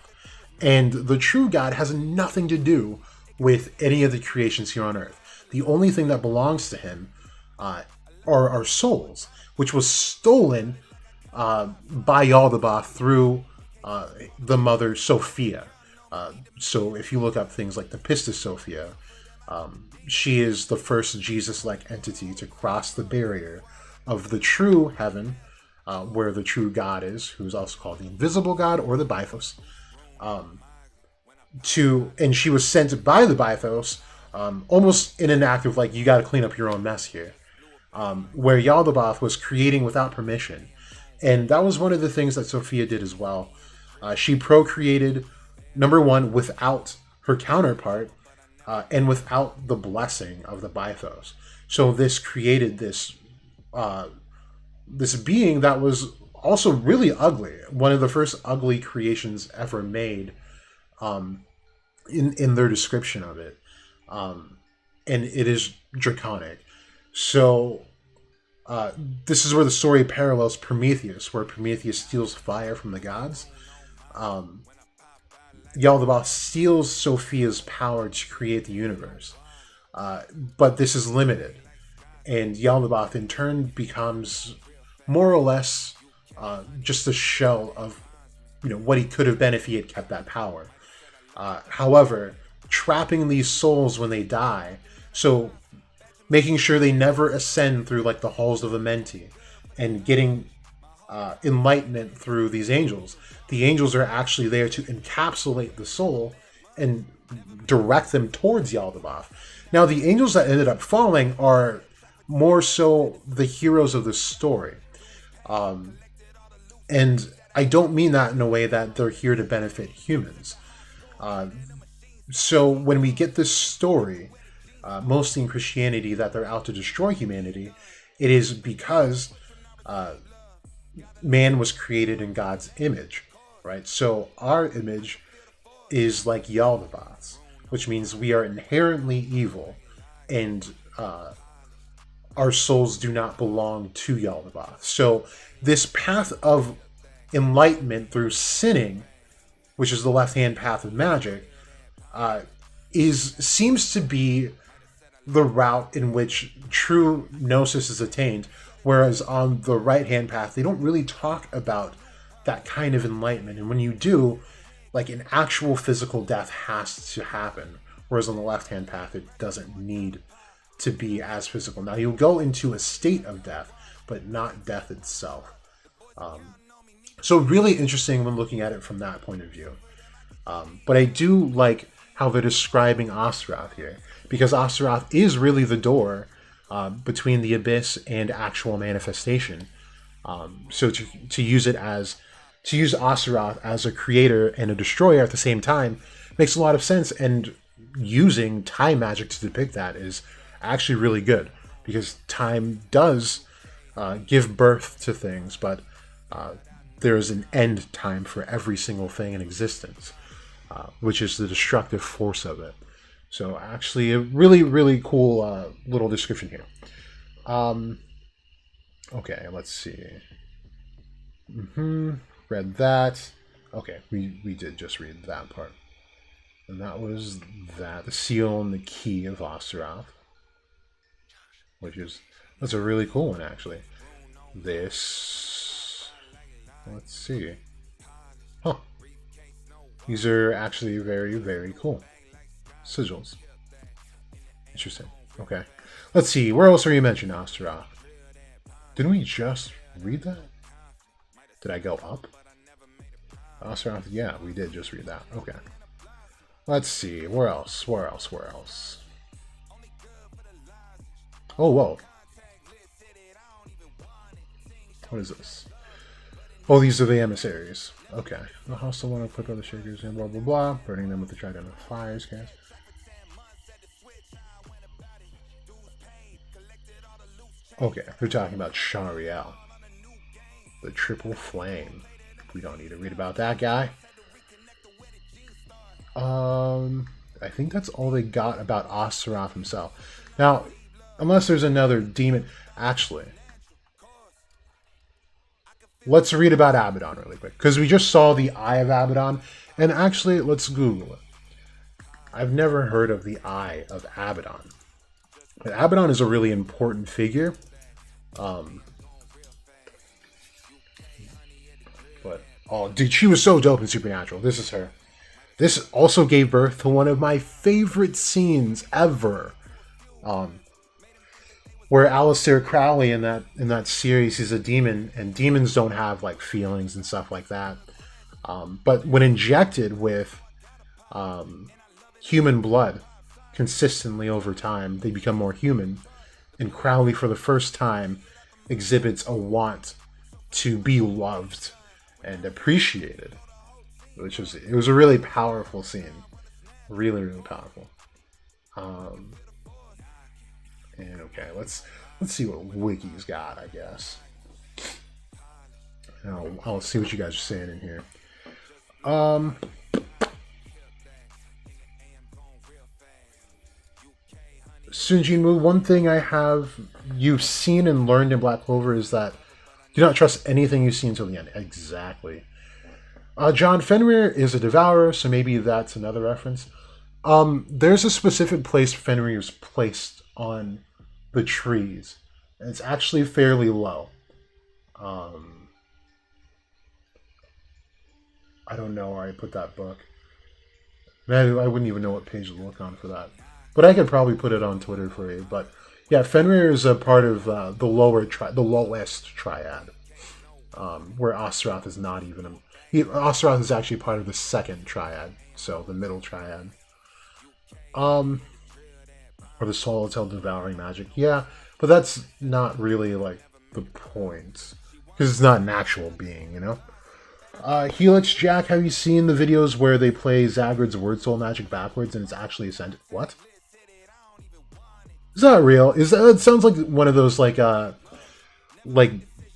And the true god has nothing to do with any of the creations here on Earth. The only thing that belongs to him are our souls, which was stolen by Yaldabaoth through the mother Sophia. So if you look up things like the Pistis Sophia, she is the first Jesus-like entity to cross the barrier of the true heaven, where the true God is, who's also called the invisible God or the Bythos. And she was sent by the Bythos, almost in an act of like, you got to clean up your own mess here, where Yaldabaoth was creating without permission. And that was one of the things that Sophia did as well. She procreated, number one, without her counterpart, and without the blessing of the Bythos. So this created this being that was also really ugly. One of the first ugly creations ever made, in their description of it. And it is draconic. So this is where the story parallels Prometheus, where Prometheus steals fire from the gods. Yaldabaoth steals Sophia's power to create the universe. But this is limited. And Yaldabaoth in turn becomes more or less just a shell of what he could have been if he had kept that power. However, trapping these souls when they die, so making sure they never ascend through like the halls of the Menti, and getting enlightenment through these angels. The angels are actually there to encapsulate the soul and direct them towards Yaldabaoth. Now, the angels that ended up falling are more so the heroes of the story. And I don't mean that in a way that they're here to benefit humans. So when we get this story, mostly in Christianity, that they're out to destroy humanity, it is because man was created in God's image, right? So our image is like Yaldabaoth's, which means we are inherently evil, and our souls do not belong to Yaldabaoth. So this path of enlightenment through sinning, which is the left-hand path of magic, seems to be the route in which true gnosis is attained, whereas on the right-hand path, they don't really talk about that kind of enlightenment. And when you do, like, an actual physical death has to happen, whereas on the left-hand path, it doesn't need to be as physical. Now, you'll go into a state of death, but not death itself. So really interesting when looking at it from that point of view. But I do like how they're describing Astaroth here, because Astaroth is really the door between the abyss and actual manifestation. So to use Astaroth as a creator and a destroyer at the same time makes a lot of sense, and using time magic to depict that is actually really good, because time does give birth to things, but there is an end time for every single thing in existence, which is the destructive force of it. So actually a really, really cool little description here. Okay, let's see. Read that. Okay, we did just read that part. And that was that. The seal and the key of Astaroth. That's a really cool one, actually. This... Let's see. Huh. These are actually very, very cool. Sigils. Interesting. Okay. Let's see. Where else are you mentioned, Astaroth? Didn't we just read that? Did I go up? Astaroth, yeah, we did just read that. Okay. Let's see. Where else? Where else? Where else? Oh, whoa. What is this? Oh, these are the emissaries. Okay. The hostile one equipped by the shakers and blah blah blah. Burning them with the trident of fires, guys. Okay, they're talking about Shariel. The triple flame. We don't need to read about that guy. I think that's all they got about Astaroth himself. Now, unless there's another demon... Actually, let's read about Abaddon really quick. Because we just saw the Eye of Abaddon. And actually, let's Google it. I've never heard of the Eye of Abaddon. But Abaddon is a really important figure. Oh, dude, she was so dope in Supernatural. This is her. This also gave birth to one of my favorite scenes ever. Where Aleister Crowley in that series is a demon, and demons don't have like feelings and stuff like that. But when injected with human blood consistently over time, they become more human. And Crowley, for the first time, exhibits a want to be loved and appreciated, it was a really powerful scene, really, really powerful. And okay, let's see what Wiki's got, I guess. I'll see what you guys are saying in here. Sunjin Mu, one thing you've seen and learned in Black Clover is that do not trust anything you see until the end. Exactly. John Fenrir is a devourer, so maybe that's another reference. There's a specific place Fenrir is placed on the trees, and it's actually fairly low. I don't know where I put that book. Man, I wouldn't even know what page to look on for that. But I could probably put it on Twitter for you. But yeah, Fenrir is a part of the lowest triad, where Astaroth is not even Astaroth is actually part of the second triad, so the middle triad. Or the Swallowtail devouring magic. Yeah, but that's not really like the point, because it's not an actual being, you know. Helix Jack, have you seen the videos where they play Zagred's Word Soul magic backwards and it's actually ascended? What? Is that real? It sounds like one of those like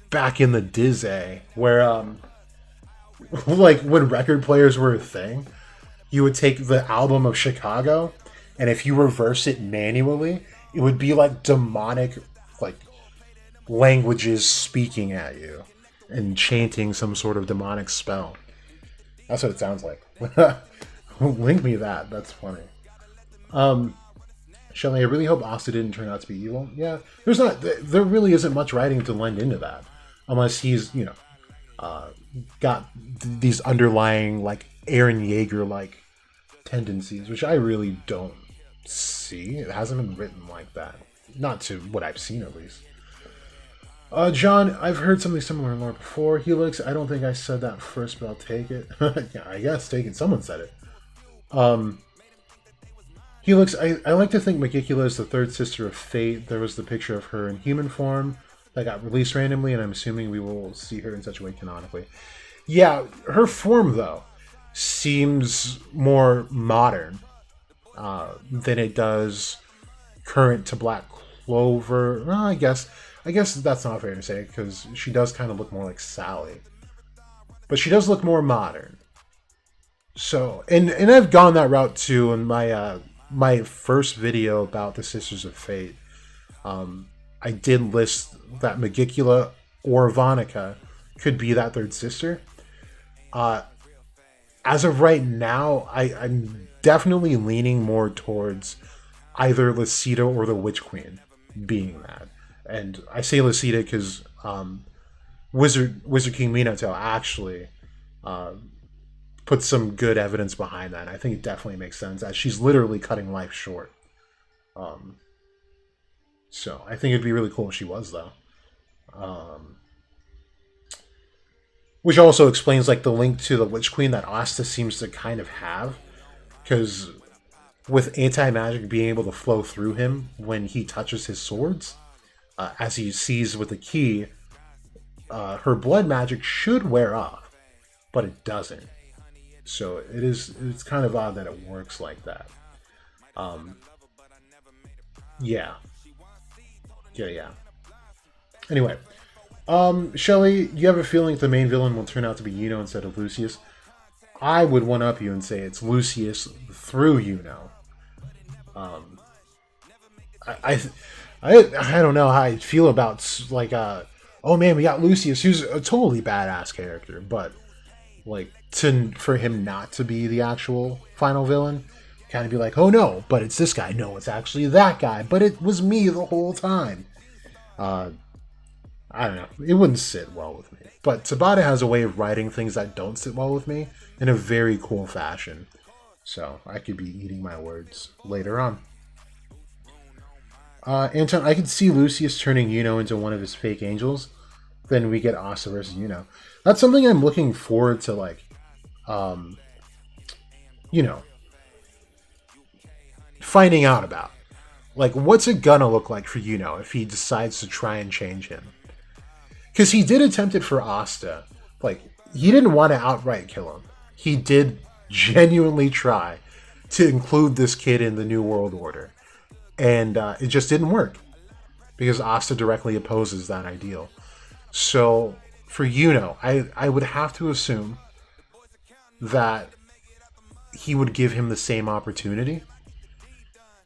back in the Disney where like when record players were a thing, you would take the album of Chicago, and if you reverse it manually, it would be like demonic like languages speaking at you and chanting some sort of demonic spell. That's what it sounds like. Link me that. That's funny. Shelly, I really hope Asta didn't turn out to be evil. Yeah, there really isn't much writing to lend into that, unless he's, you know, got these underlying like Eren Yeager like tendencies, which I really don't see. It hasn't been written like that, not to what I've seen at least. John, I've heard something similar in lore before. Helix, I don't think I said that first, but I'll take it. Yeah, I guess take it. Someone said it. Helix, I like to think Megicula is the third sister of Fate. There was the picture of her in human form that got released randomly, and I'm assuming we will see her in such a way canonically. Yeah, her form, though, seems more modern than it does current to Black Clover. Well, I guess that's not fair to say, because she does kind of look more like Sally. But she does look more modern. So, and I've gone that route too in my first video about the Sisters of Fate. I did list that Megicula or Vonica could be that third sister. As of right now, I'm definitely leaning more towards either Lasita or the Witch Queen being that. And I say Lasita because Wizard King Minato actually put some good evidence behind that. And I think it definitely makes sense as she's literally cutting life short. So I think it'd be really cool if she was, though. Which also explains like the link to the Witch Queen that Asta seems to kind of have, because with anti-magic being able to flow through him when he touches his swords, as he sees with the key, her blood magic should wear off, but it doesn't. So it's kind of odd that it works like that. Yeah. Anyway, Shelly, you have a feeling the main villain will turn out to be Yuno instead of Lucius? I would one up you and say it's Lucius through Yuno. I don't know how I feel about like oh man, we got Lucius, who's a totally badass character, but like for him not to be the actual final villain, kind of be like, oh no, but it's this guy. No, it's actually that guy, but it was me the whole time. I don't know. It wouldn't sit well with me. But Tabata has a way of writing things that don't sit well with me in a very cool fashion. So I could be eating my words later on. Anton, I could see Lucius turning Yuno into one of his fake angels. Then we get Asta versus Yuno. That's something I'm looking forward to, like, finding out about. Like, what's it gonna look like for Yuno if he decides to try and change him? Because he did attempt it for Asta. Like, he didn't want to outright kill him. He did genuinely try to include this kid in the New World Order. And it just didn't work. Because Asta directly opposes that ideal. So, for Yuno, I would have to assume that he would give him the same opportunity.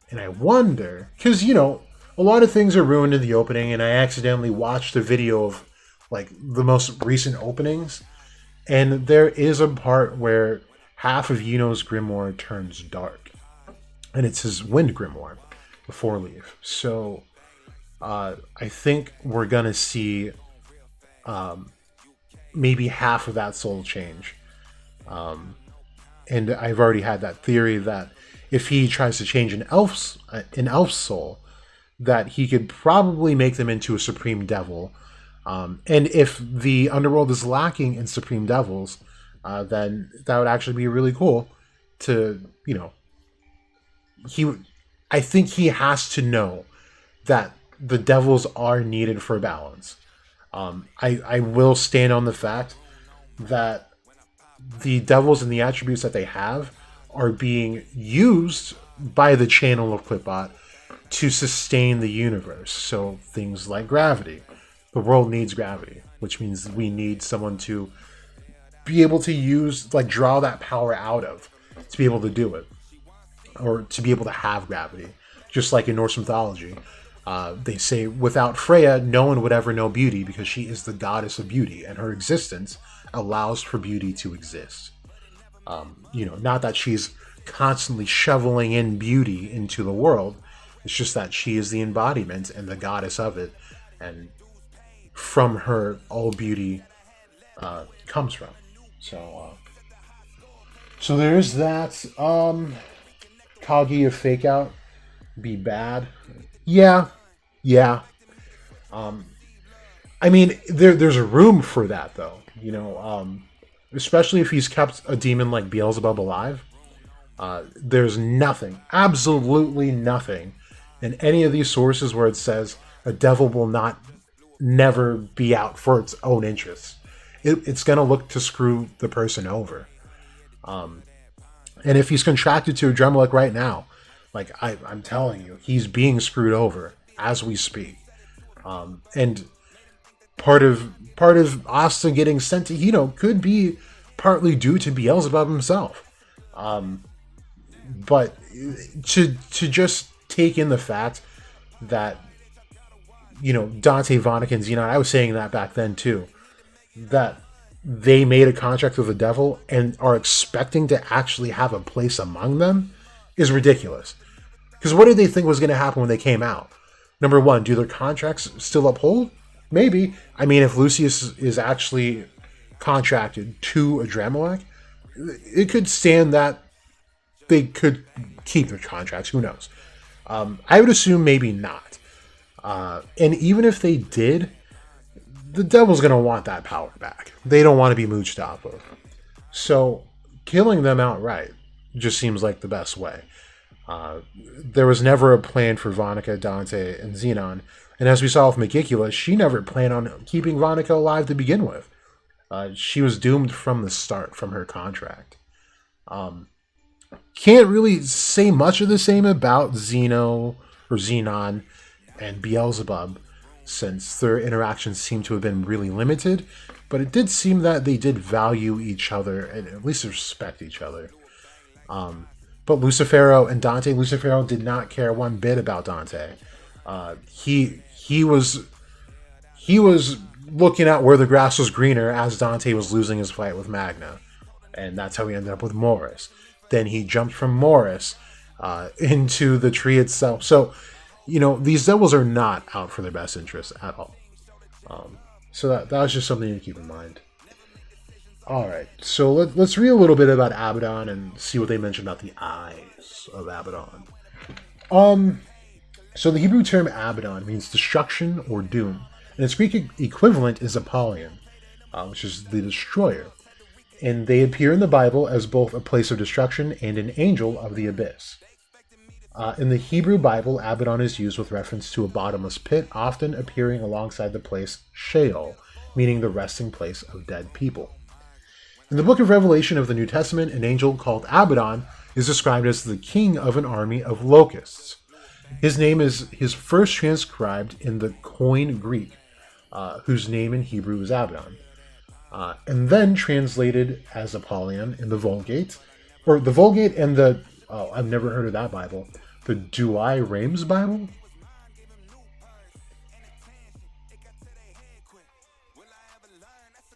And I wonder, because, a lot of things are ruined in the opening, and I accidentally watched a video of, like, the most recent openings, and there is a part where half of Yuno's grimoire turns dark. And it's his wind grimoire, the Four Leaf. So, I think we're going to see maybe half of that soul change. And I've already had that theory that if he tries to change an elf's soul, that he could probably make them into a supreme devil. And if the underworld is lacking in supreme devils, then that would actually be really cool to, I think he has to know that the devils are needed for balance. I will stand on the fact that the devils and the attributes that they have are being used by the channel of Clipbot to sustain the universe. So things like gravity. The world needs gravity, which means we need someone to be able to use, like, draw that power out of, to be able to do it. Or to be able to have gravity. Just like in Norse mythology. They say without Freya, no one would ever know beauty because she is the goddess of beauty, and her existence allows for beauty to exist. Not that she's constantly shoveling in beauty into the world. It's just that she is the embodiment and the goddess of it, and from her all beauty comes from. So there's that. Kaguya fake out be bad. Yeah. I mean, there's a room for that, though. Especially if he's kept a demon like Beelzebub alive. There's nothing, absolutely nothing, in any of these sources where it says a devil will never be out for its own interests. It's going to look to screw the person over. And if he's contracted to a Dremelic right now, like, I'm telling you, he's being screwed over as we speak. And part of Asta getting sent to Hino could be partly due to Beelzebub himself. But to just take in the fact that, Dante Vonneguin's, I was saying that back then too, that they made a contract with the devil and are expecting to actually have a place among them is ridiculous. Because what did they think was going to happen when they came out? Number one, do their contracts still uphold? Maybe. I mean, if Lucius is actually contracted to Adramelech, it could stand that they could keep their contracts. Who knows? I would assume maybe not. And even if they did, the devil's going to want that power back. They don't want to be mooched off of. So killing them outright just seems like the best way. There was never a plan for Vonica, Dante, and Xenon. And as we saw with Megicula, she never planned on keeping Vonica alive to begin with. She was doomed from the start, from her contract. Can't really say much of the same about Xenon and Beelzebub, since their interactions seem to have been really limited, but it did seem that they did value each other and at least respect each other. But Lucifero and Dante, Lucifero did not care one bit about Dante. He was looking at where the grass was greener as Dante was losing his fight with Magna, and that's how he ended up with Morris. Then he jumped from Morris into the tree itself. So, these devils are not out for their best interests at all. So that was just something to keep in mind. Alright, so let's read a little bit about Abaddon and see what they mention about the eyes of Abaddon. So the Hebrew term Abaddon means destruction or doom, and its Greek equivalent is Apollyon, which is the destroyer. And they appear in the Bible as both a place of destruction and an angel of the abyss. In the Hebrew Bible, Abaddon is used with reference to a bottomless pit, often appearing alongside the place Sheol, meaning the resting place of dead people. In the book of Revelation of the New Testament, an angel called Abaddon is described as the king of an army of locusts. His name is first transcribed in the Koine Greek, whose name in Hebrew is Abaddon, and then translated as Apollyon in the Vulgate, or the Vulgate and the, I've never heard of that Bible, the Douai Rheims Bible?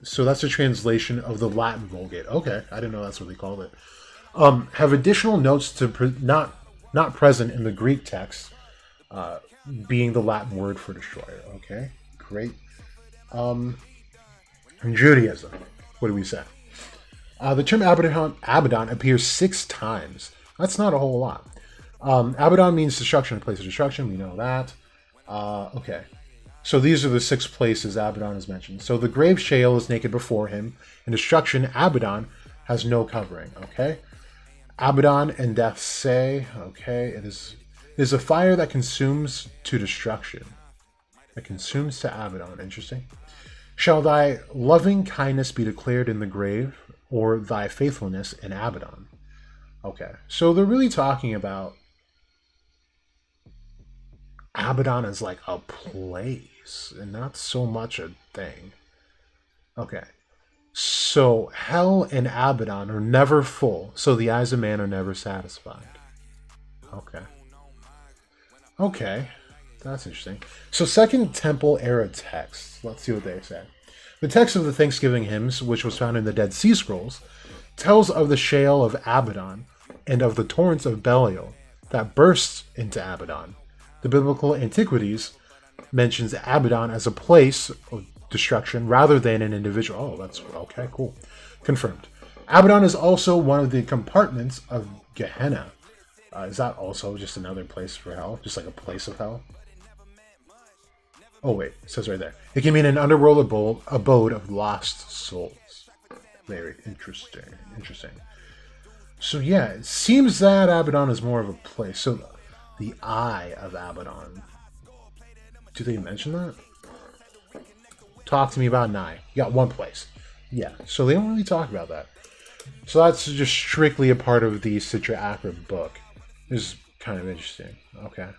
So that's a translation of the Latin Vulgate. Okay, I didn't know that's what they called it. Have additional notes to not present in the Greek text, being the Latin word for destroyer. Okay, great. In Judaism, what do we say? The term Abaddon appears 6 times. That's not a whole lot. Abaddon means destruction, a place of destruction. We know that. Okay. So these are the 6 places Abaddon is mentioned. So the grave Sheol is naked before him. In destruction, Abaddon has no covering. Okay. Abaddon and death say, okay, it is a fire that consumes to destruction. It consumes to Abaddon. Interesting. Shall thy loving kindness be declared in the grave, or thy faithfulness in Abaddon? Okay, so they're really talking about Abaddon as like a place, and not so much a thing. Okay, so hell and Abaddon are never full, so the eyes of man are never satisfied. Okay, that's interesting. So Second Temple era texts, let's see what they say. The text of the Thanksgiving hymns, which was found in the Dead Sea Scrolls, tells of the Sheol of Abaddon and of the torrents of Belial that bursts into Abaddon. The biblical Antiquities mentions Abaddon as a place of destruction rather than an individual. Oh, that's okay, cool. Confirmed. Abaddon is also one of the compartments of Gehenna. Is that also just another place for hell? Just like a place of hell? Oh wait, it says right there. It can mean an underworld abode of lost souls. Very interesting. So yeah, it seems that Abaddon is more of a place. So the Eye of Abaddon. Do they mention that? Talk to me about an eye. You got one place. Yeah, so they don't really talk about that. So that's just strictly a part of the Sitra Achra book. It's kind of interesting. Okay.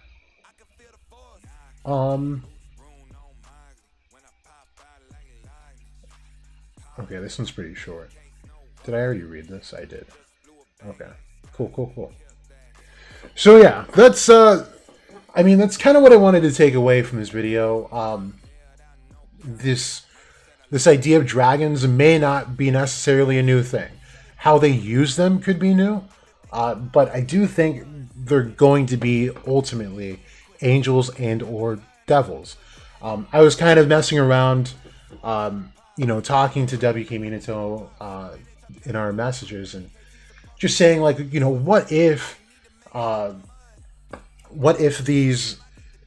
Okay, this one's pretty short. Did I already read this? I did. Okay. Cool. So yeah, that's that's kind of what I wanted to take away from this video. This idea of dragons may not be necessarily a new thing. How they use them could be new, but I do think they're going to be ultimately angels and or devils. I was kind of messing around, talking to WK Minato in our messages and just saying, like, what if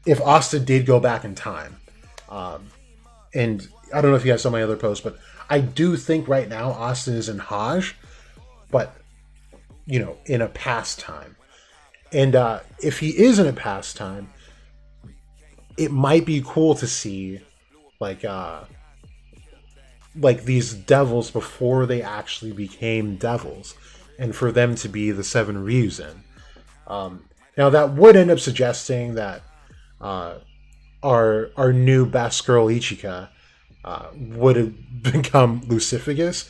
if Asta did go back in time? And I don't know if you guys saw my other post, but I do think right now Asta is in Hajj, but in a past time. And if he is in a past time, it might be cool to see like these devils before they actually became devils, and for them to be the seven Ryuzen. Now that would end up suggesting that our new best girl Ichika would have become Lucifagus,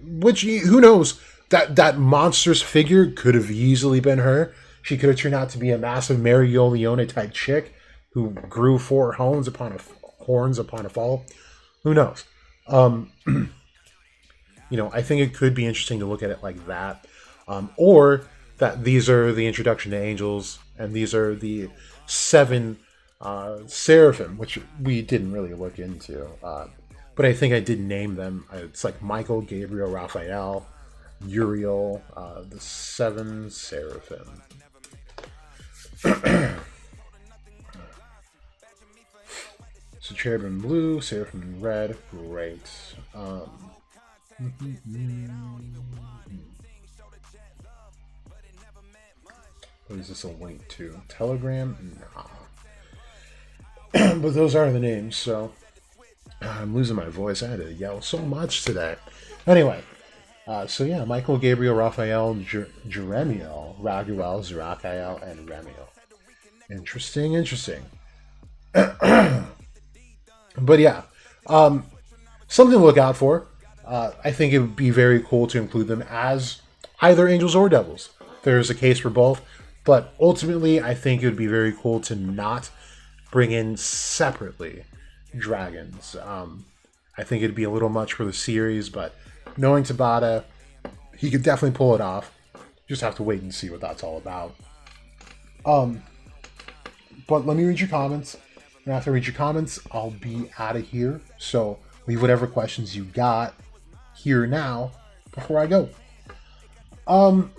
which, who knows, that monstrous figure could have easily been her. She could have turned out to be a massive Mario Leone type chick who grew four horns upon a fall. Who knows? I think it could be interesting to look at it like that, or that these are the introduction to angels, and these are the seven Seraphim, which we didn't really look into, but I think I did name them. It's like Michael, Gabriel, Raphael, Uriel, the seven Seraphim. So Cherubim blue, Seraphim red, great. What is this a link to? Telegram? Nah. But those are the names, so I'm losing my voice. I had to yell so much today. Anyway, so yeah, Michael, Gabriel, Raphael, Jeremiel, Raguel, Zerachiel, and Remiel. Interesting. But yeah, something to look out for. I think it would be very cool to include them as either angels or devils. There's a case for both, but ultimately I think it would be very cool to not bring in separately dragons. I think it'd be a little much for the series, but knowing Tabata, he could definitely pull it off. Just have to wait and see what that's all about. But let me read your comments. And after I read your comments, I'll be out of here. So leave whatever questions you got here now before I go. All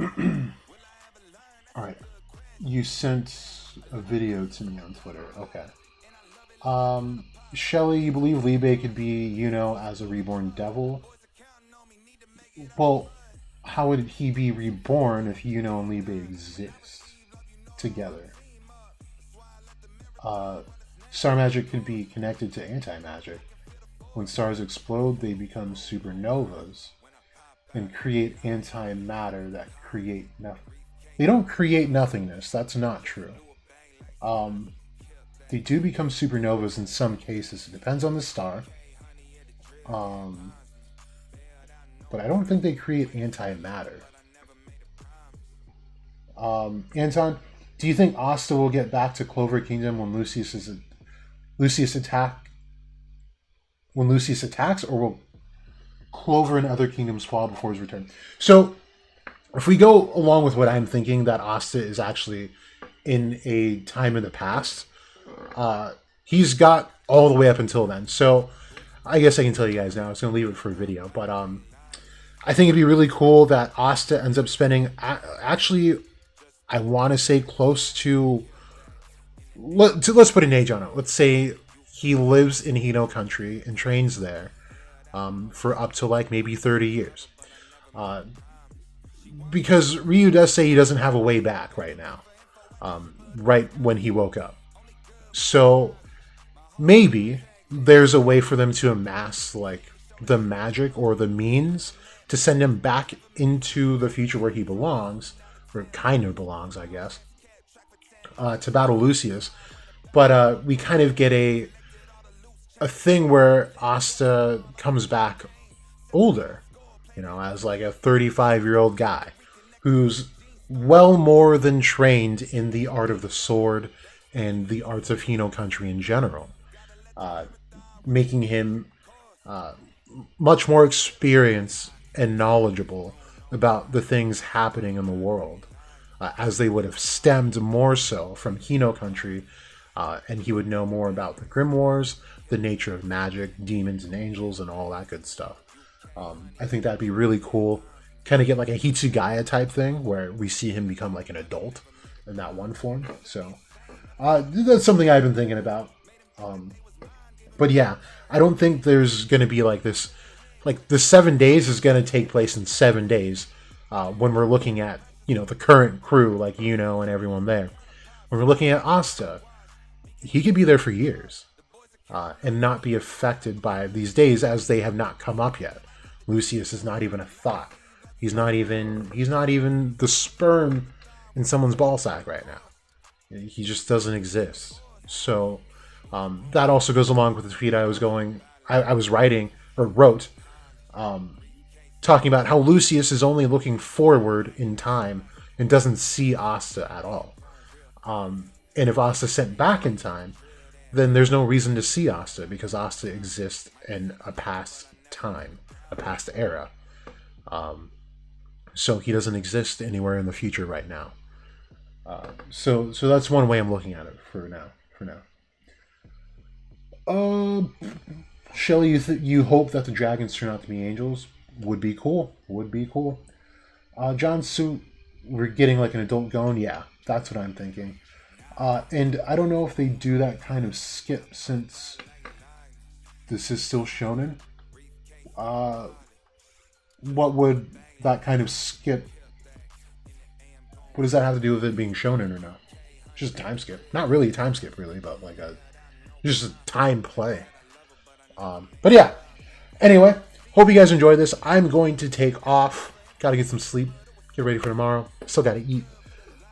right. You sent a video to me on Twitter. Okay. Shelly, you believe Libe could be, as a reborn devil? Well, how would he be reborn if Yuno and Libe exist together? Star magic could be connected to anti-magic. When stars explode, they become supernovas and create antimatter that create nothing. They don't create nothingness. That's not true. They do become supernovas in some cases. It depends on the star. But I don't think they create antimatter. Anton, do you think Asta will get back to Clover Kingdom when Lucius attacks, or will Clover and other kingdoms fall before his return? So, if we go along with what I'm thinking, that Asta is actually in a time in the past, he's got all the way up until then. So, I guess I can tell you guys now. I was going to leave it for a video, but I think it'd be really cool that Asta ends up spending, actually, I want to say close to, let's put an age on it. Let's say he lives in Hino country and trains there for up to like maybe 30 years. Because Ryu does say he doesn't have a way back right now, right when he woke up. So maybe there's a way for them to amass like the magic or the means to send him back into the future where he belongs, or kind of belongs, I guess, to battle Lucius. But we kind of get a thing where Asta comes back older, as like a 35-year-old guy who's well more than trained in the art of the sword and the arts of Hino country in general, making him much more experience and knowledgeable about the things happening in the world, as they would have stemmed more so from Hino country, and he would know more about the grimoires, the nature of magic, demons and angels, and all that good stuff. I think that'd be really cool. Kind of get like a Hitsugaya type thing where we see him become like an adult in that one form. So that's something I've been thinking about. But yeah, I don't think there's going to be like this. Like the 7 days is going to take place in 7 days when we're looking at, the current crew, like and everyone there. When we're looking at Asta, he could be there for years and not be affected by these days as they have not come up yet. Lucius is not even a thought. He's not even the sperm in someone's ballsack right now. He just doesn't exist. So that also goes along with the tweet I was writing or wrote, talking about how Lucius is only looking forward in time and doesn't see Asta at all. And if Asta sent back in time, then there's no reason to see Asta because Asta exists in a past time, a past era. So he doesn't exist anywhere in the future right now. So that's one way I'm looking at it for now. Shelly, you hope that the dragons turn out to be angels? Would be cool. John Suit, we're getting like an adult going? Yeah, that's what I'm thinking. And I don't know if they do that kind of skip since this is still shonen. What would that kind of skip... What does that have to do with it being shonen or not? Just a time skip. Not really a time skip, really, but like just a time play. But yeah. Anyway, hope you guys enjoyed this. I'm going to take off. Gotta get some sleep. Get ready for tomorrow. Still gotta eat.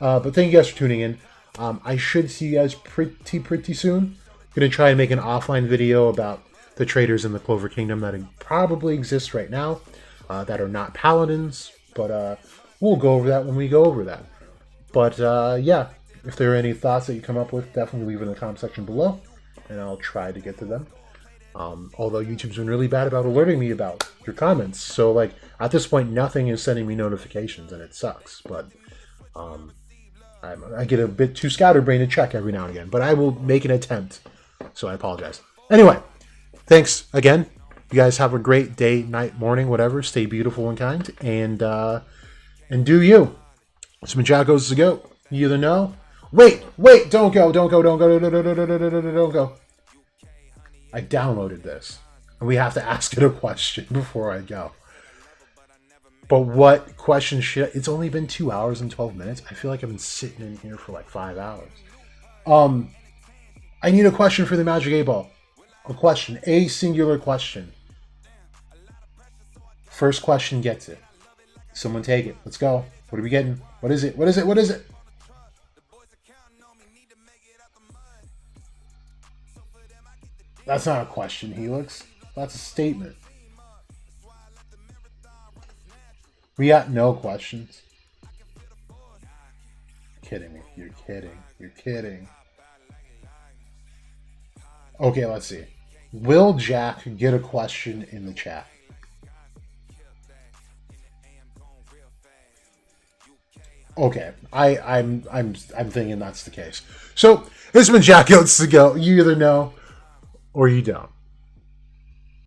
But thank you guys for tuning in. I should see you guys pretty soon. Gonna try and make an offline video about the traders in the Clover Kingdom that probably exist right now, that are not paladins. But we'll go over that when we go over that. But yeah, if there are any thoughts that you come up with, definitely leave in the comment section below, and I'll try to get to them. Although YouTube's been really bad about alerting me about your comments, so like at this point nothing is sending me notifications, and it sucks. But I get a bit too scatterbrained to check every now and again, but I will make an attempt, so I apologize. Anyway, thanks again. You guys have a great day, night, morning, whatever. Stay beautiful and kind, and do you. It's been Jack Goes to Go. You either know. Wait, don't go. I downloaded this, and we have to ask it a question before I go. But what question should... It's only been 2 hours and 12 minutes. I feel like I've been sitting in here for like 5 hours. I need a question for the Magic 8 Ball. A question. A singular question. First question gets it. Someone take it. Let's go. What are we getting? What is it? That's not a question, Helix. That's a statement. We got no questions. Kidding me. You're kidding. Okay, let's see. Will Jack get a question in the chat? Okay, I'm thinking that's the case. So this has been Jack Goes to Go. You either know or you don't.